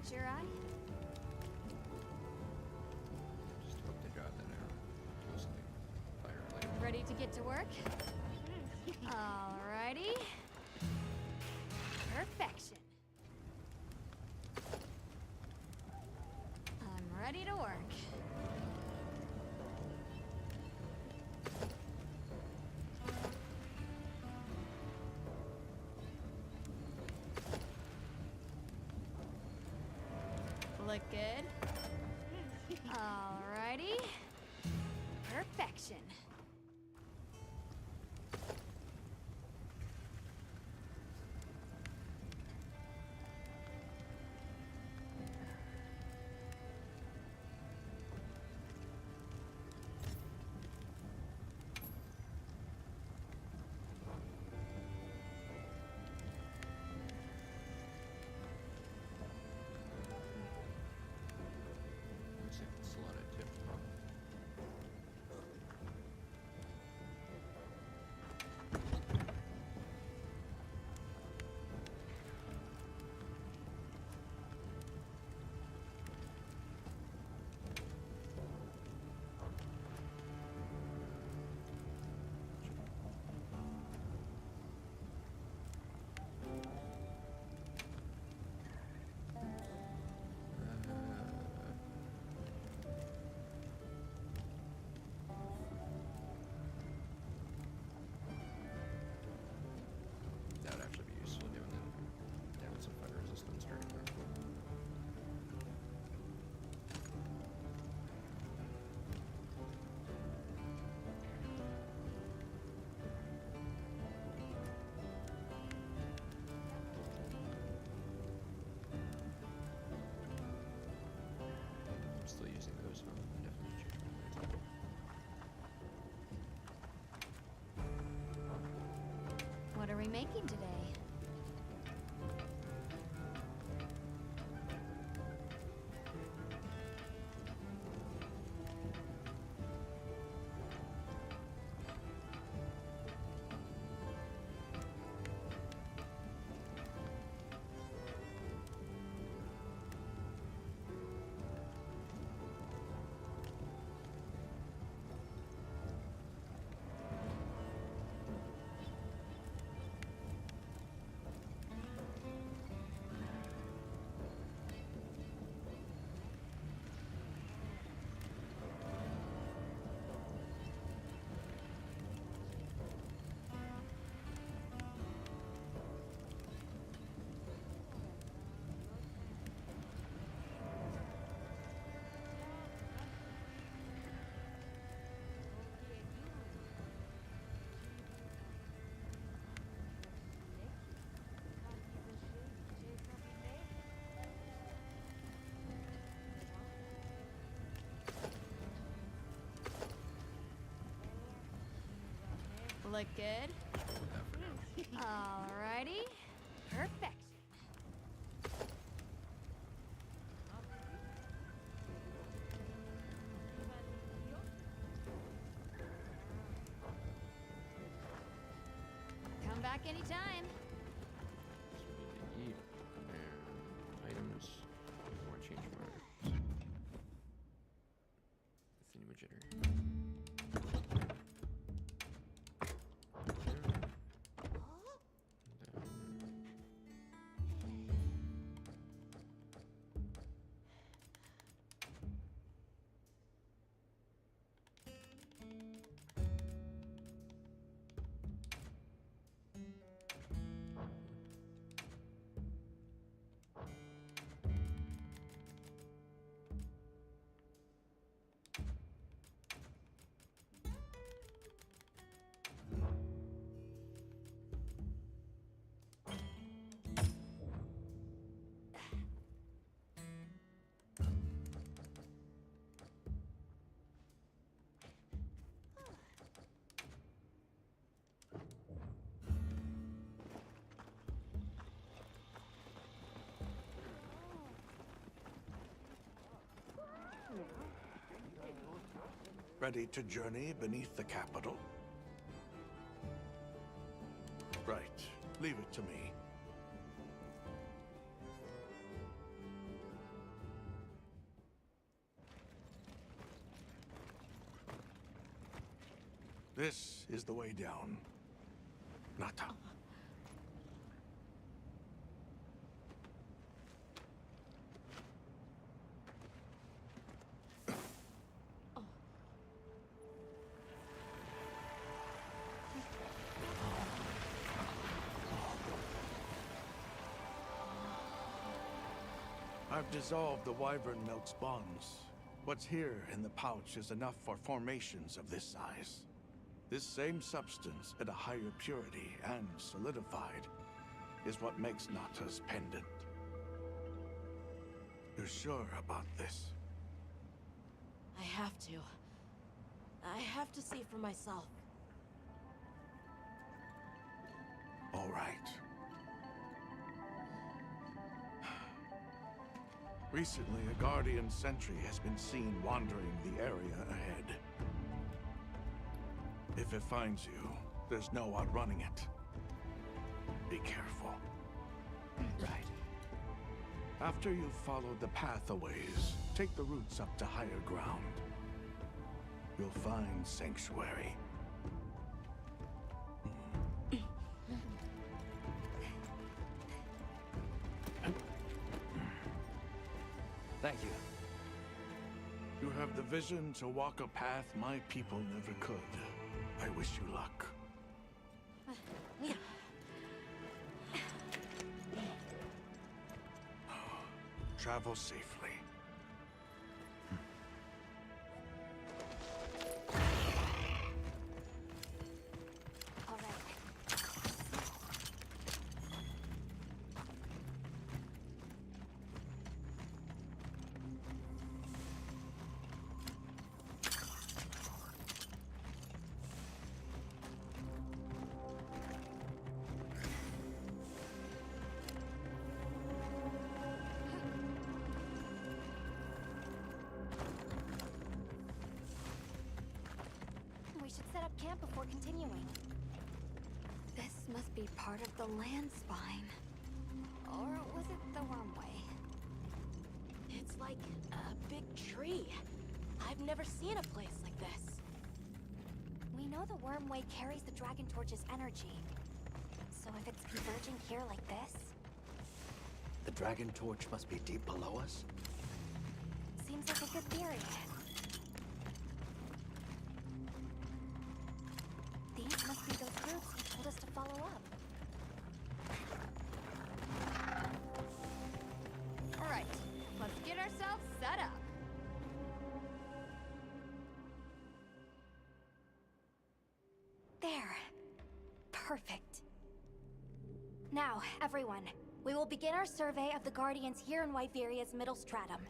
catch your eye? Just hope to God that I don't kill something fire related. Ready to get to work? Alrighty. Perfection. I'm ready to work. Look good. Alrighty. Perfection. Looks like it's a lot of tips, huh? That would actually be useful given that down some fire resistance during that. I'm still using those, huh? Definitely change my mind. What are we making today? Look good. Alrighty. Perfection. Come back anytime. So we need to eat and items. More change marks. Thingy-majigger. Ready to journey beneath the capital? Right. Leave it to me. This is the way down. Nata. I've dissolved the wyvern milk's bonds. What's here in the pouch is enough for formations of this size. This same substance at a higher purity and solidified is what makes Nata's pendant. You're sure about this? I have to. I have to see for myself. All right. Recently, a Guardian sentry has been seen wandering the area ahead. If it finds you, there's no outrunning it. Be careful. Right. After you've followed the path a ways, take the routes up to higher ground. You'll find Sanctuary. Thank you. You have the vision to walk a path my people never could. I wish you luck. Travel safely. All right. We should set up camp before continuing. This must be part of the land spine. Or was it the Wormway? It's like a big tree. I've never seen a place like this. We know the Wormway carries the Dragon Torch's energy. So if it's converging here like this, The Dragon Torch must be deep below us? seems like a good theory. These must be those roots he told us to follow up. All right, let's get ourselves set up. There. Perfect. Now, everyone, we will begin our survey of the Guardians here in Wyveria's middle stratum.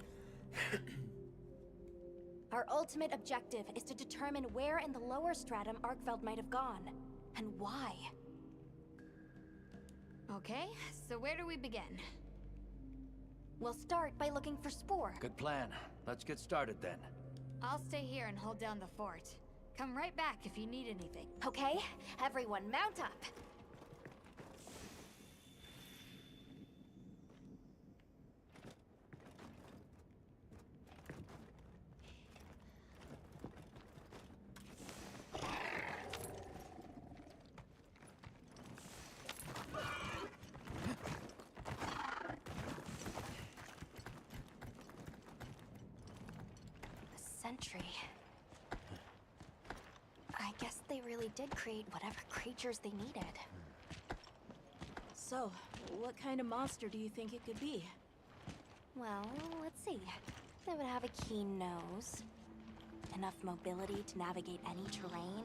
Our ultimate objective is to determine where in the lower stratum Arkfeld might have gone, and why. Okay, so where do we begin? We'll start by looking for Spore. Good plan. Let's get started then. I'll stay here and hold down the fort. Come right back if you need anything. Okay, everyone mount up. A sentry. I guess they really did create whatever creatures they needed. So, what kind of monster do you think it could be? Well, let's see. They would have a keen nose, enough mobility to navigate any terrain.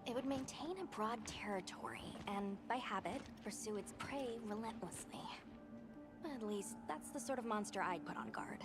It would maintain a broad territory, and by habit, pursue its prey relentlessly. At least, that's the sort of monster I'd put on guard.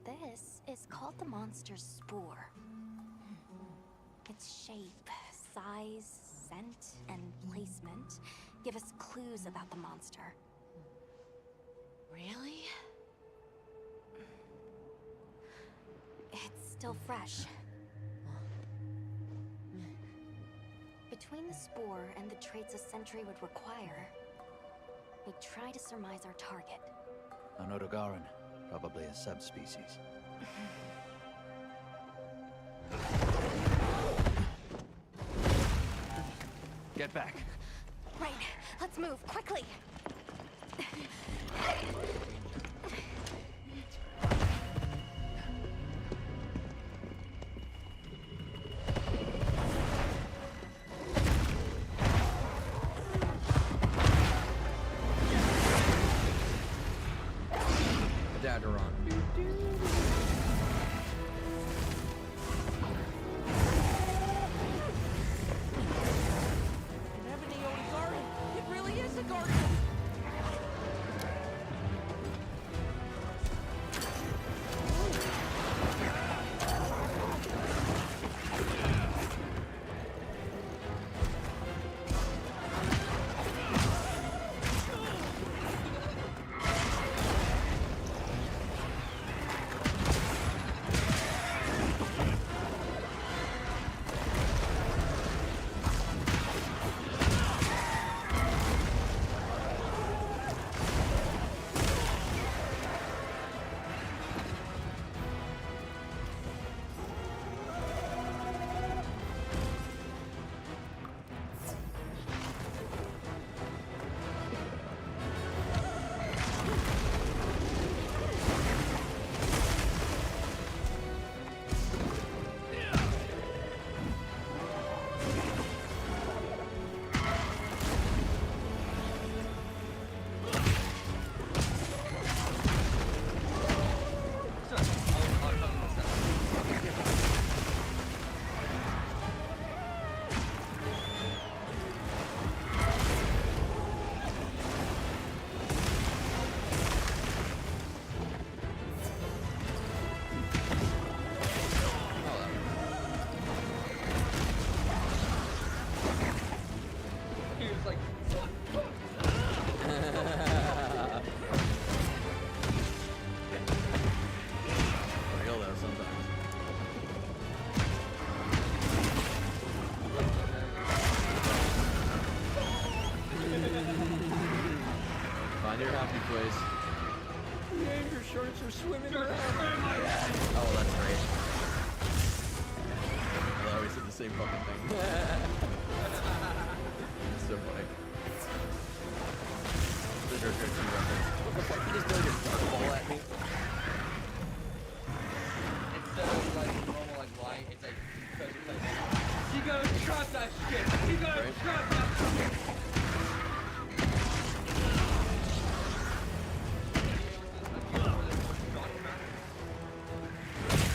This is called the monster's spore. Its shape, size, scent, and placement give us clues about the monster. Really? It's still fresh. Between the spore and the traits a sentry would require, we try to surmise our target. An Odogaran, probably a subspecies. Get back. Right, let's move, quickly! Dadaron. An ebony Odogaran! It really is a garden! He was like, Real though sometimes. Find your happy place. Yeah, your shorts are swimming around. Oh, that's great. I always did the same fucking thing. It's so funny. The Joker 2 reference. What the fuck? He just threw a dark ball at me. instead of like normal like lying, it's like because it's like you gotta trust that shit. You gotta Right. trust that shit.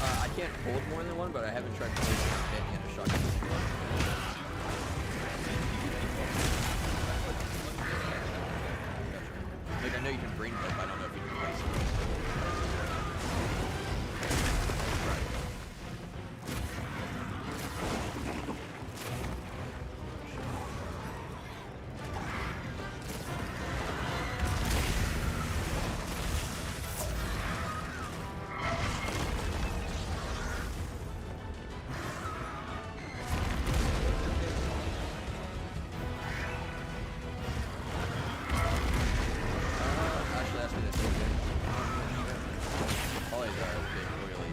I can't hold more than one, but I haven't tried placing a pin in a shotgun before. Gotcha. Like, I know you can brain flip, I don't know if you can place it. Actually, that's me the same thing. All these are big, really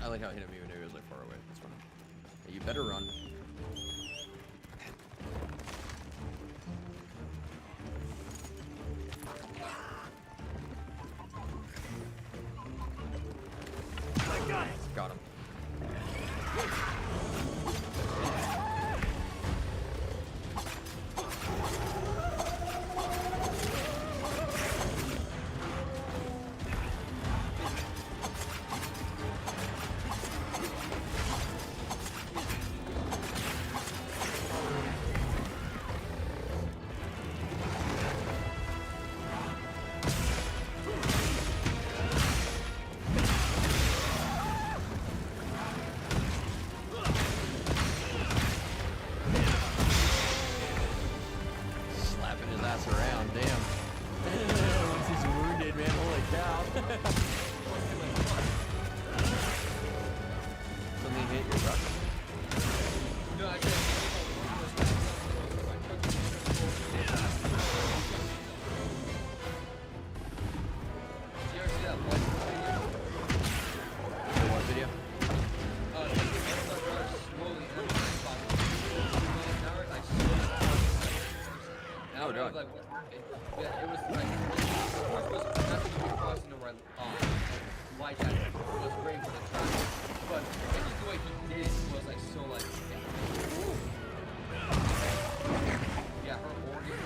I like how it hit me when it was like far away. That's funny. Yeah, you better run. Got him. Something hit your truck? No, I said. What video? Oh, dog. Like, yeah, it was like, it was nothing to be crossing the right light that was great for the traffic, but just the way he did it was like so like, yeah, her organ.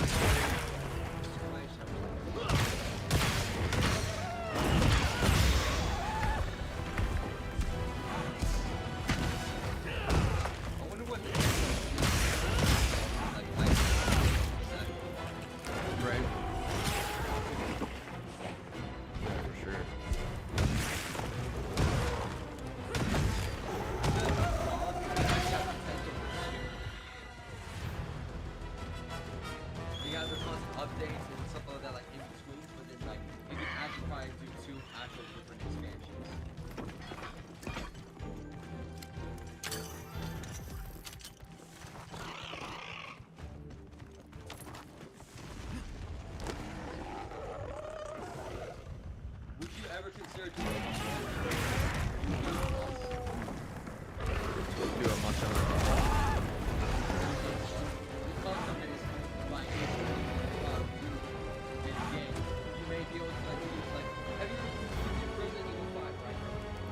I wonder what Right. For sure. You got the constant updates and stuff like that, like in between, but then like you can actually try and do two actual different expansions. Would you ever consider doing Do a bunch of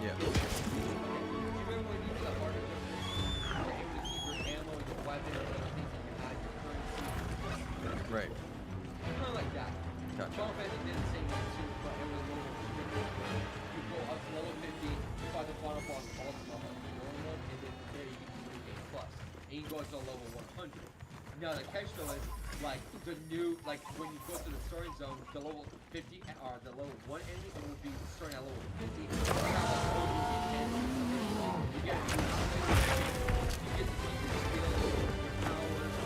yeah. Right. Kind of like that. Gotcha. Final Fantasy did the same thing too, but it was a little more restricted. You go up to level 50, you fight the final boss ultimate on the normal mode, and then from there you can do game plus. And you go up to level 100. Now the catch though is, like, the new, like, when you go to the starting zone, the level 50, or the level 1 enemy, it will be starting at level 50. You get to keep your skills, your powers,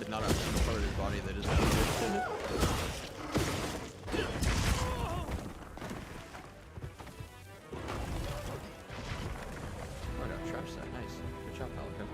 Not a single part of his body that isn't in it. Oh, I got a trap set. Nice. Good job, Pelican.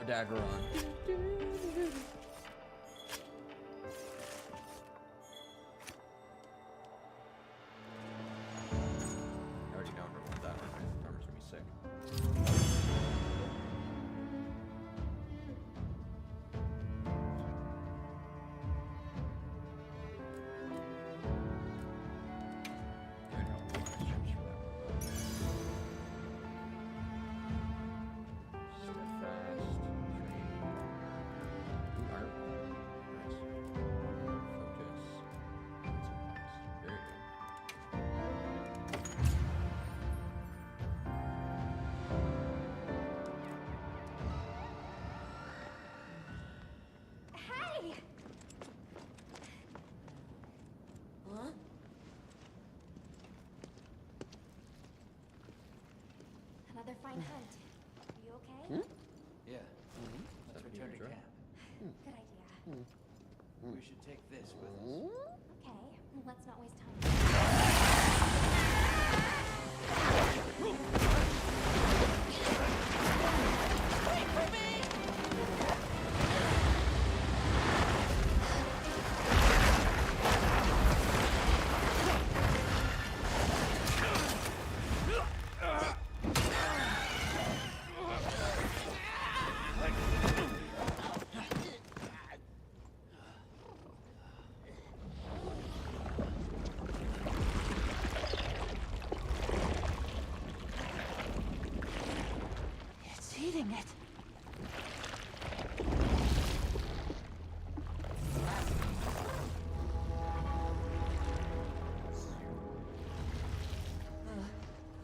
dagger on. I already know I'm gonna want that armor. Armor's gonna be sick. I know, a lot of gems for that one. Steadfast, train, ooh, iron ball. Nice. Focus. Very good. Hey! Huh? Another fine hunt. Are you okay? Yeah. Let's return to camp. Good idea. We should take this with us. Okay, let's not waste time. It's eating it.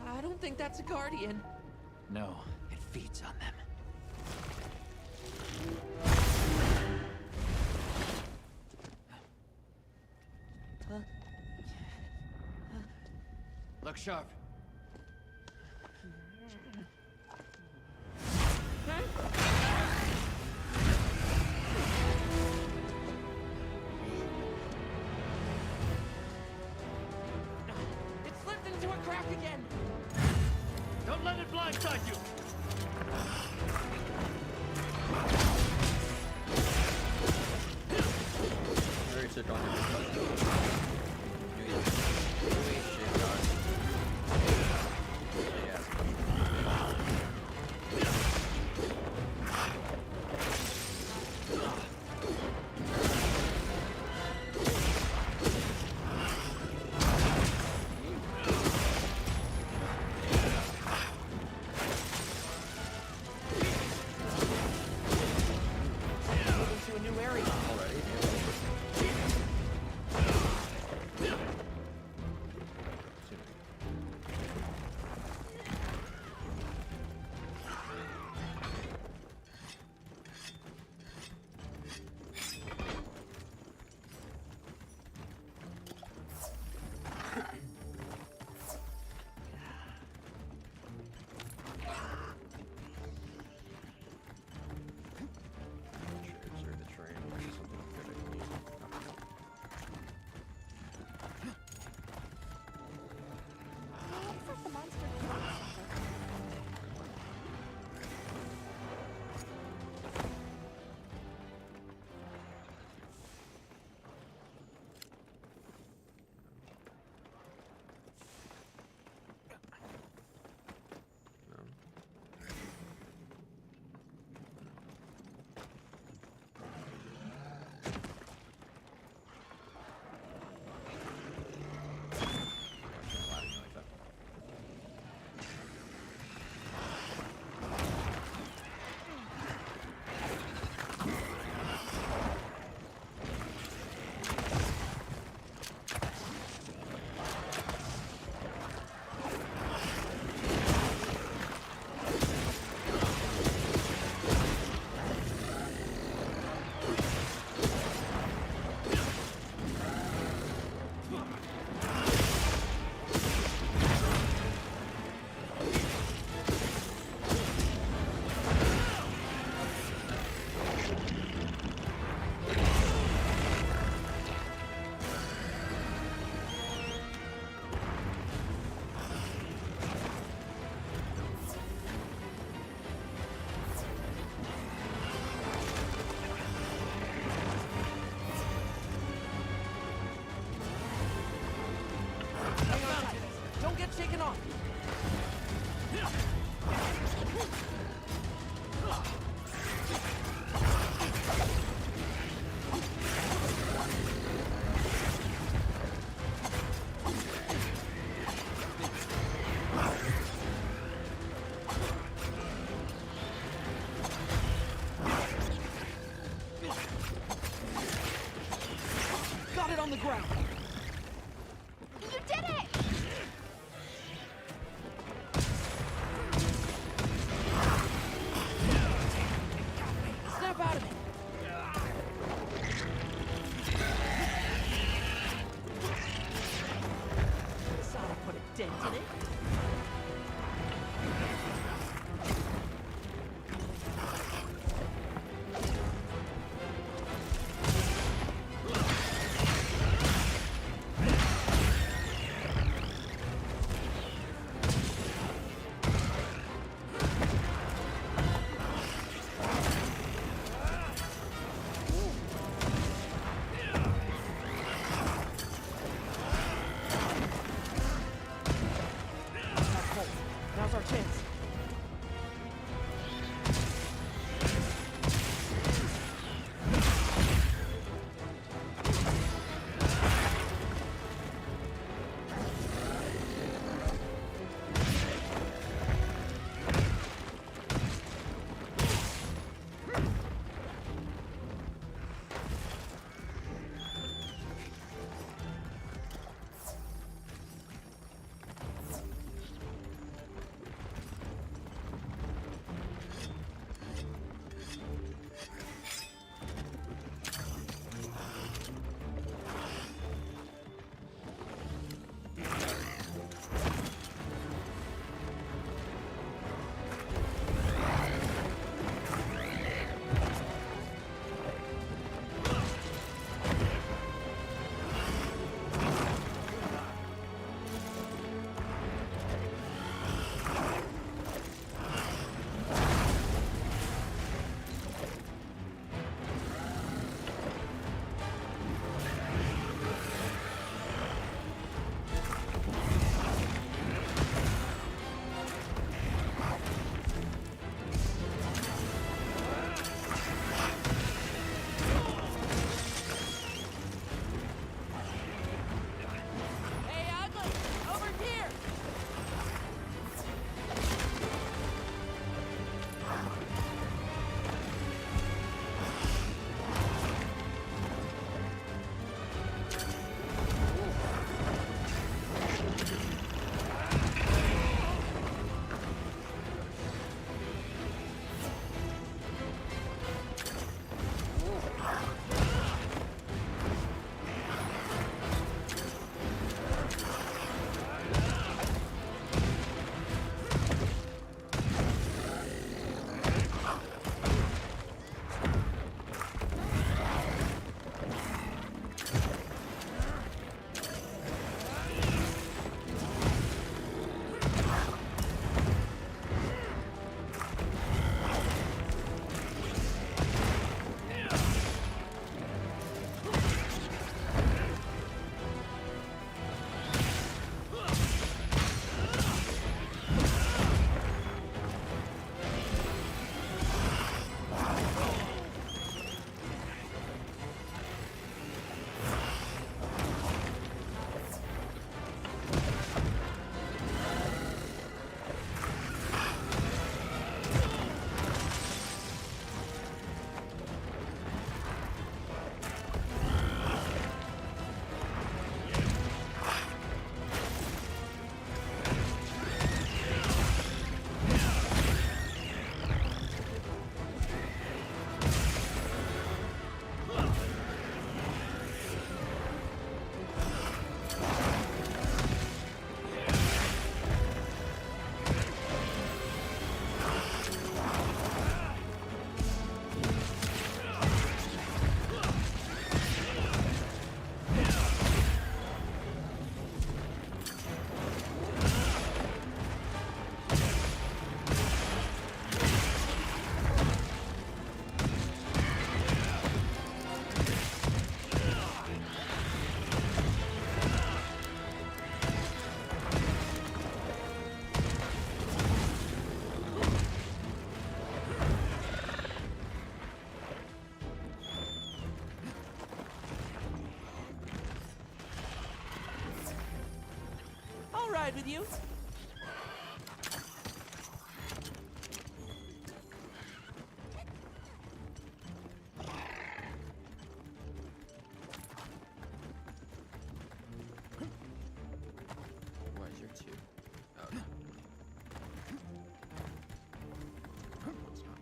I don't think that's a guardian. No, it feeds on them. Look sharp. It slipped into a crack again. Don't let it blindside you! Very sick on your cousin. New shit, dog. Yeah. taking off. Got it on the ground. You did it! Snap out of it. This ought to put a dent in it. Now's our chance. ride with you? Why is there two? Oh, no. It's not.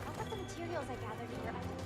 I'll put the materials I gathered in your items.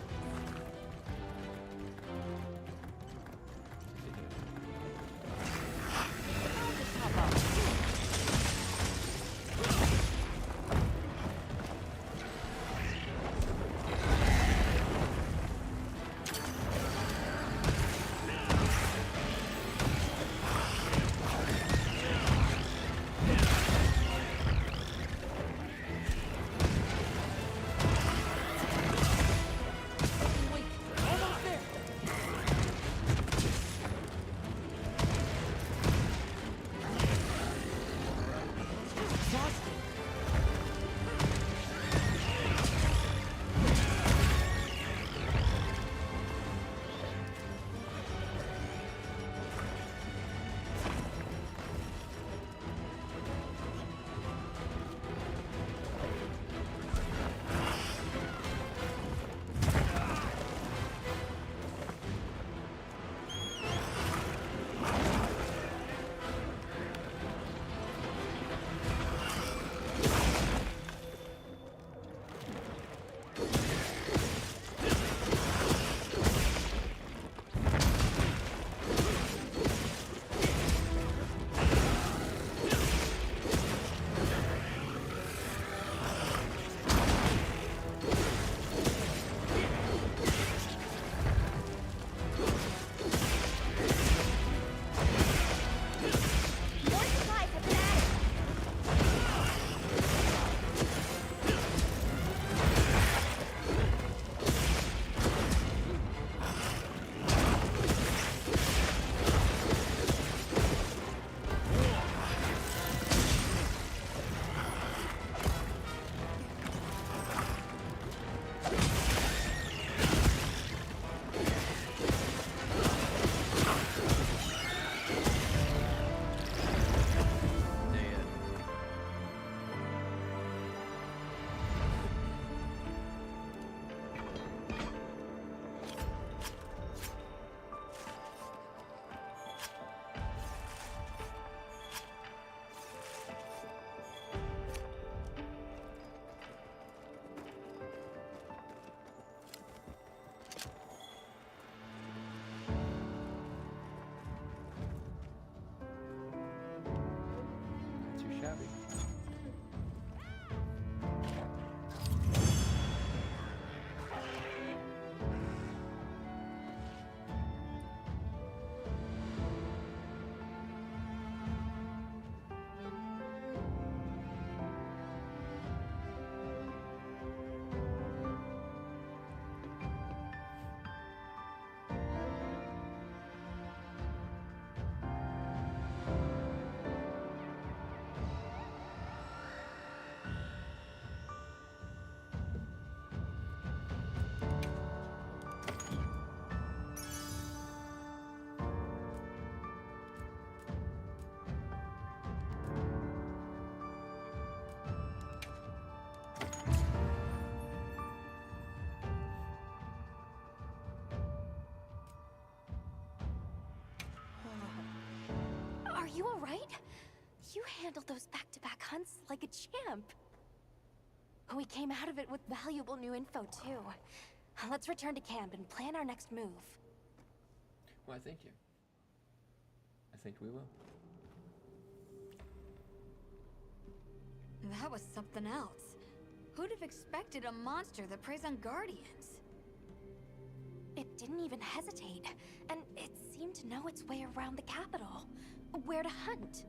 Not too shabby. Are you alright? You handled those back-to-back hunts like a champ. We came out of it with valuable new info, too. Let's return to camp and plan our next move. Why, thank you. I think we will. That was something else. Who'd have expected a monster that preys on guardians? It didn't even hesitate, and it seemed to know its way around the capital. Where to hunt.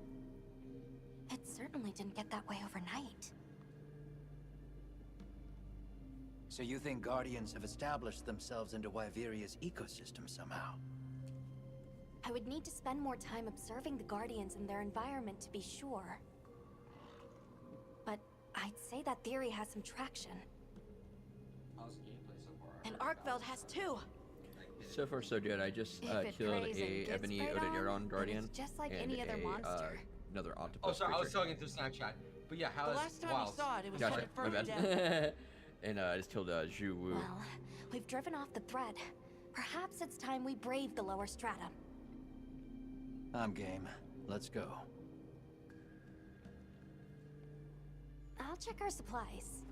It certainly didn't get that way overnight. So you think Guardians have established themselves into Wyveria's ecosystem somehow? I would need to spend more time observing the Guardians and their environment to be sure. But I'd say that theory has some traction. Arkveld has too. So far, so good. I just If it killed preys and a gets Ebony preyed on, Odoneron then Guardian it's just like and any other monster. another octopus. Oh, sorry, I was creature. talking through Snapchat. But yeah, how The is last time Wild? we saw it, it was Gotcha, headed my further down. bad. And I just killed Zhu Wu. Well, we've driven off the thread. Perhaps it's time we brave the lower strata. I'm game. Let's go. I'll check our supplies.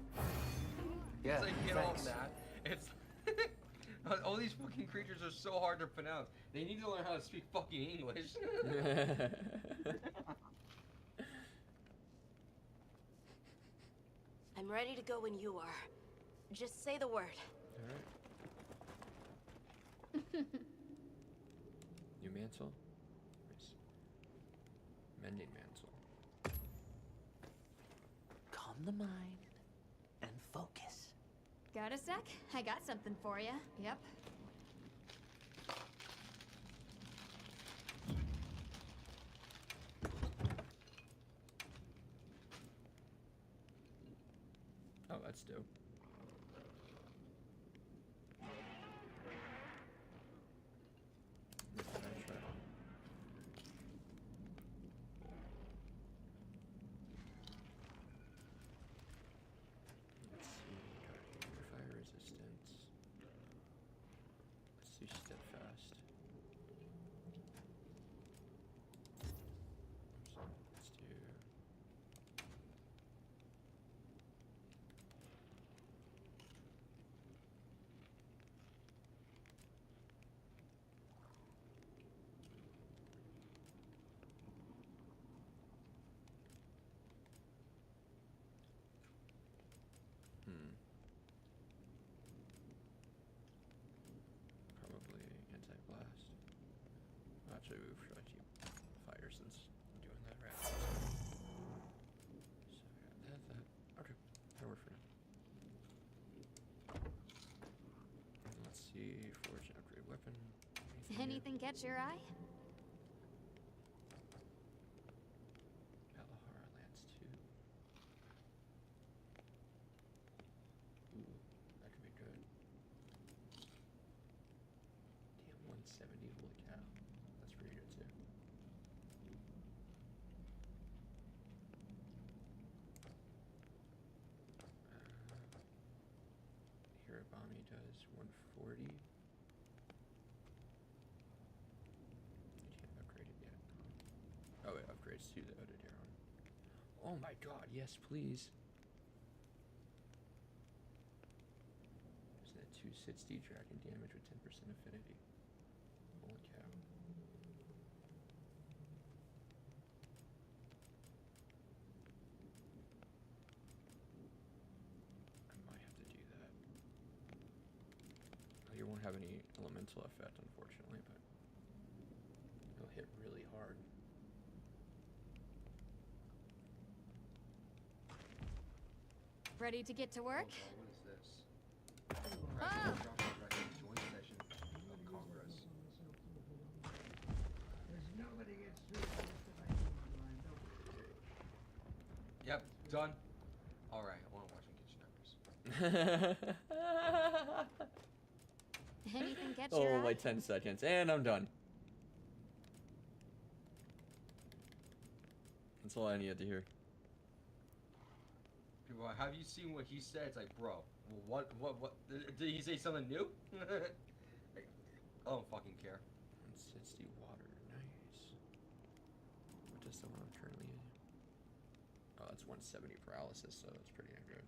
Yeah, It's like, get off thanks. that. It's all these fucking creatures are so hard to pronounce. They need to learn how to speak fucking English. I'm ready to go when you are. Just say the word. Alright. New mantle. Nice. Mending mantle. Calm the mind and focus. Got a sec? I got something for you. Yep. Oh, that's dope. Let's see, fire resistance. Let's do steadfast. Let's do. Probably anti-blast. Actually, we should keep fire since I'm doing that right. So I got that. Okay, that worked for now. And let's see, forge and upgrade weapon. Anything catch your eye? Kalahara Lance 2. Ooh, that could be good. Damn, 170, holy cow. That's pretty good too. Hirabami does 140. You can't upgrade it yet. Oh, it upgrades to the Ododeron. Oh my god, yes please. Isn't it 260 dragon damage with 10% affinity? Holy cow. I might have to do that. Oh, you won't have any elemental effect, unfortunately, but it'll hit really hard. Ready to get to work? What is this? Oh! Joint session of Congress. Yep, done. All right, I want to watch him get snipers. Anything catch your Oh, eye? like 10 seconds, and I'm done. That's all I needed to hear. People are, have you seen what he said? It's like, bro, well, what? Did he say something new? I don't fucking care. 160 water, nice. What does the one I'm currently in? Oh, that's 170 paralysis, so that's pretty damn good.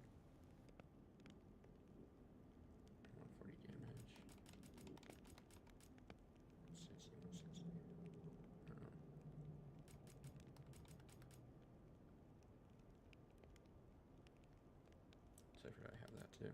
140 damage. 160, 160. So I forgot I have that too.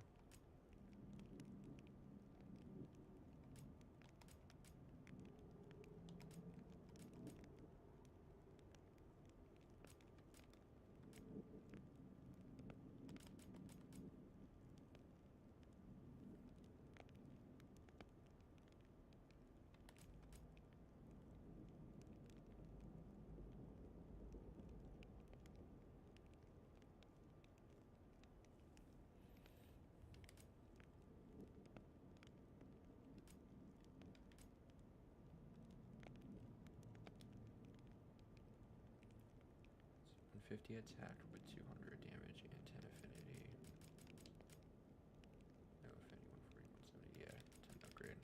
50 attack with 200 damage and 10 affinity. No affinity, 140, 170. Yeah, 10 upgrade.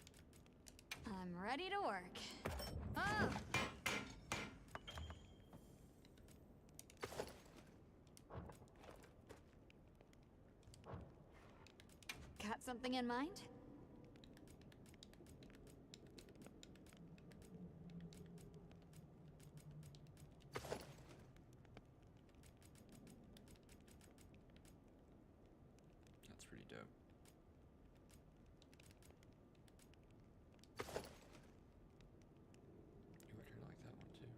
I'm ready to work. Oh! Got something in mind? That's pretty dope. Ooh, I kinda like that one too.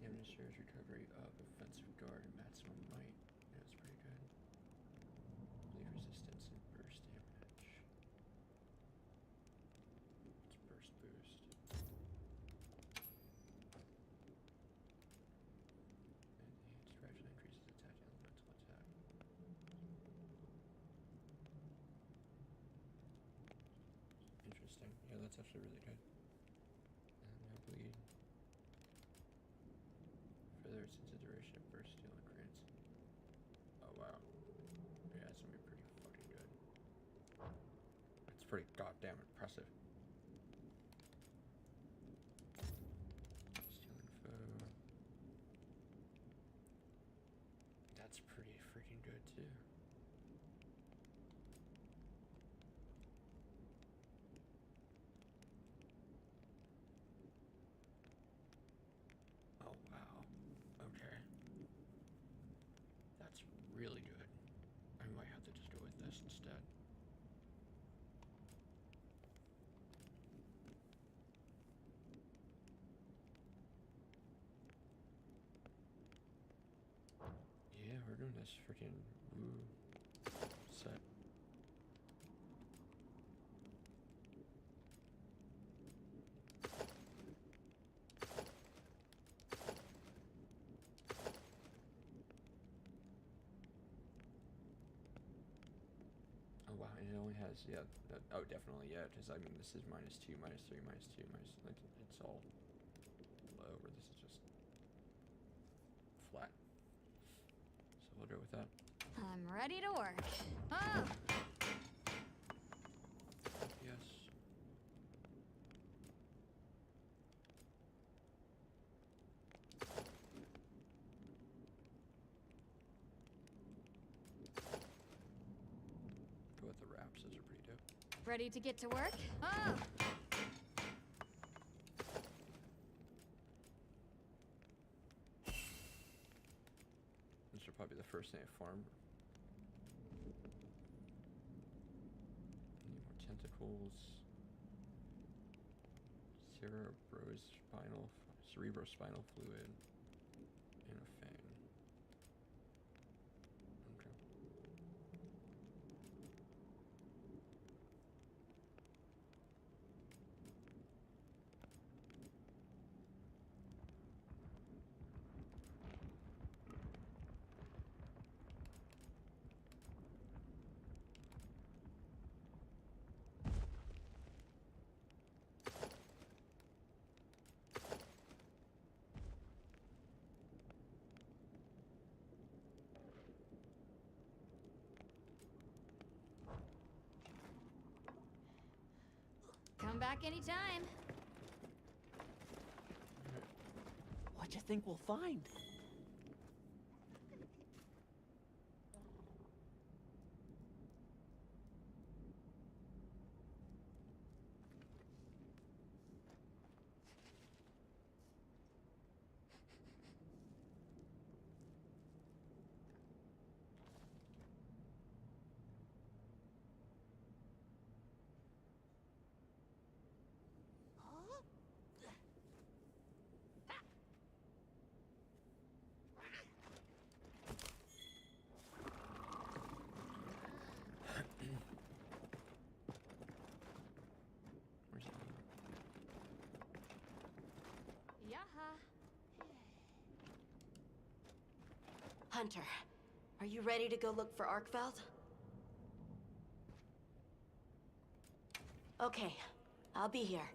Stamina shares recovery up, offensive guard, and maximum might. Yeah, that's pretty good. Bleed resistance and burst damage. It's burst boost. And each direction increases attack and elemental attack. Interesting. Yeah, that's actually really good. And no bleed. Further, since the duration of burst steel increments. Oh wow. Yeah, it's gonna be pretty fucking good. It's pretty goddamn impressive. Steel info. That's pretty freaking good too. Oh wow. Okay. That's really good. I might have to just go with this instead. Yeah, we're doing this freaking woo set. Oh wow, and it only has, yeah, oh definitely, yeah, because I mean this is -2, -3, -2, like it's all low, where this is just flat. So we'll go with that. I'm ready to work. Oh! Yes. Go with the wraps, those are pretty dope. Ready to get to work? Oh! This should probably be the first thing I farm. Need more tentacles. Cerebrospinal fluid. And a fang. Okay. Come back anytime. What you think we'll find? Hunter, are you ready to go look for Arkveld? Okay, I'll be here.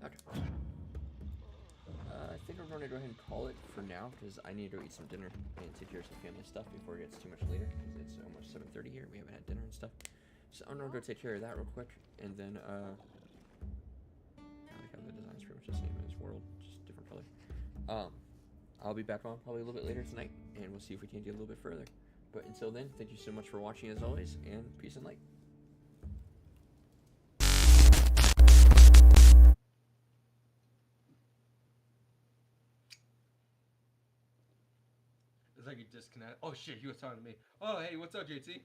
Okay. I think we're going to go ahead and call it for now because I need to eat some dinner and take care of some family stuff before it gets too much later because it's almost 7:30 here. We haven't had dinner and stuff. So I'm going to go take care of that real quick and then, I like how the design's pretty much the same as World, just different color. I'll be back on probably a little bit later tonight and we'll see if we can get a little bit further. But until then, thank you so much for watching as always and peace and light. It's like you disconnect. Oh shit, he was talking to me. Oh hey, what's up, JT?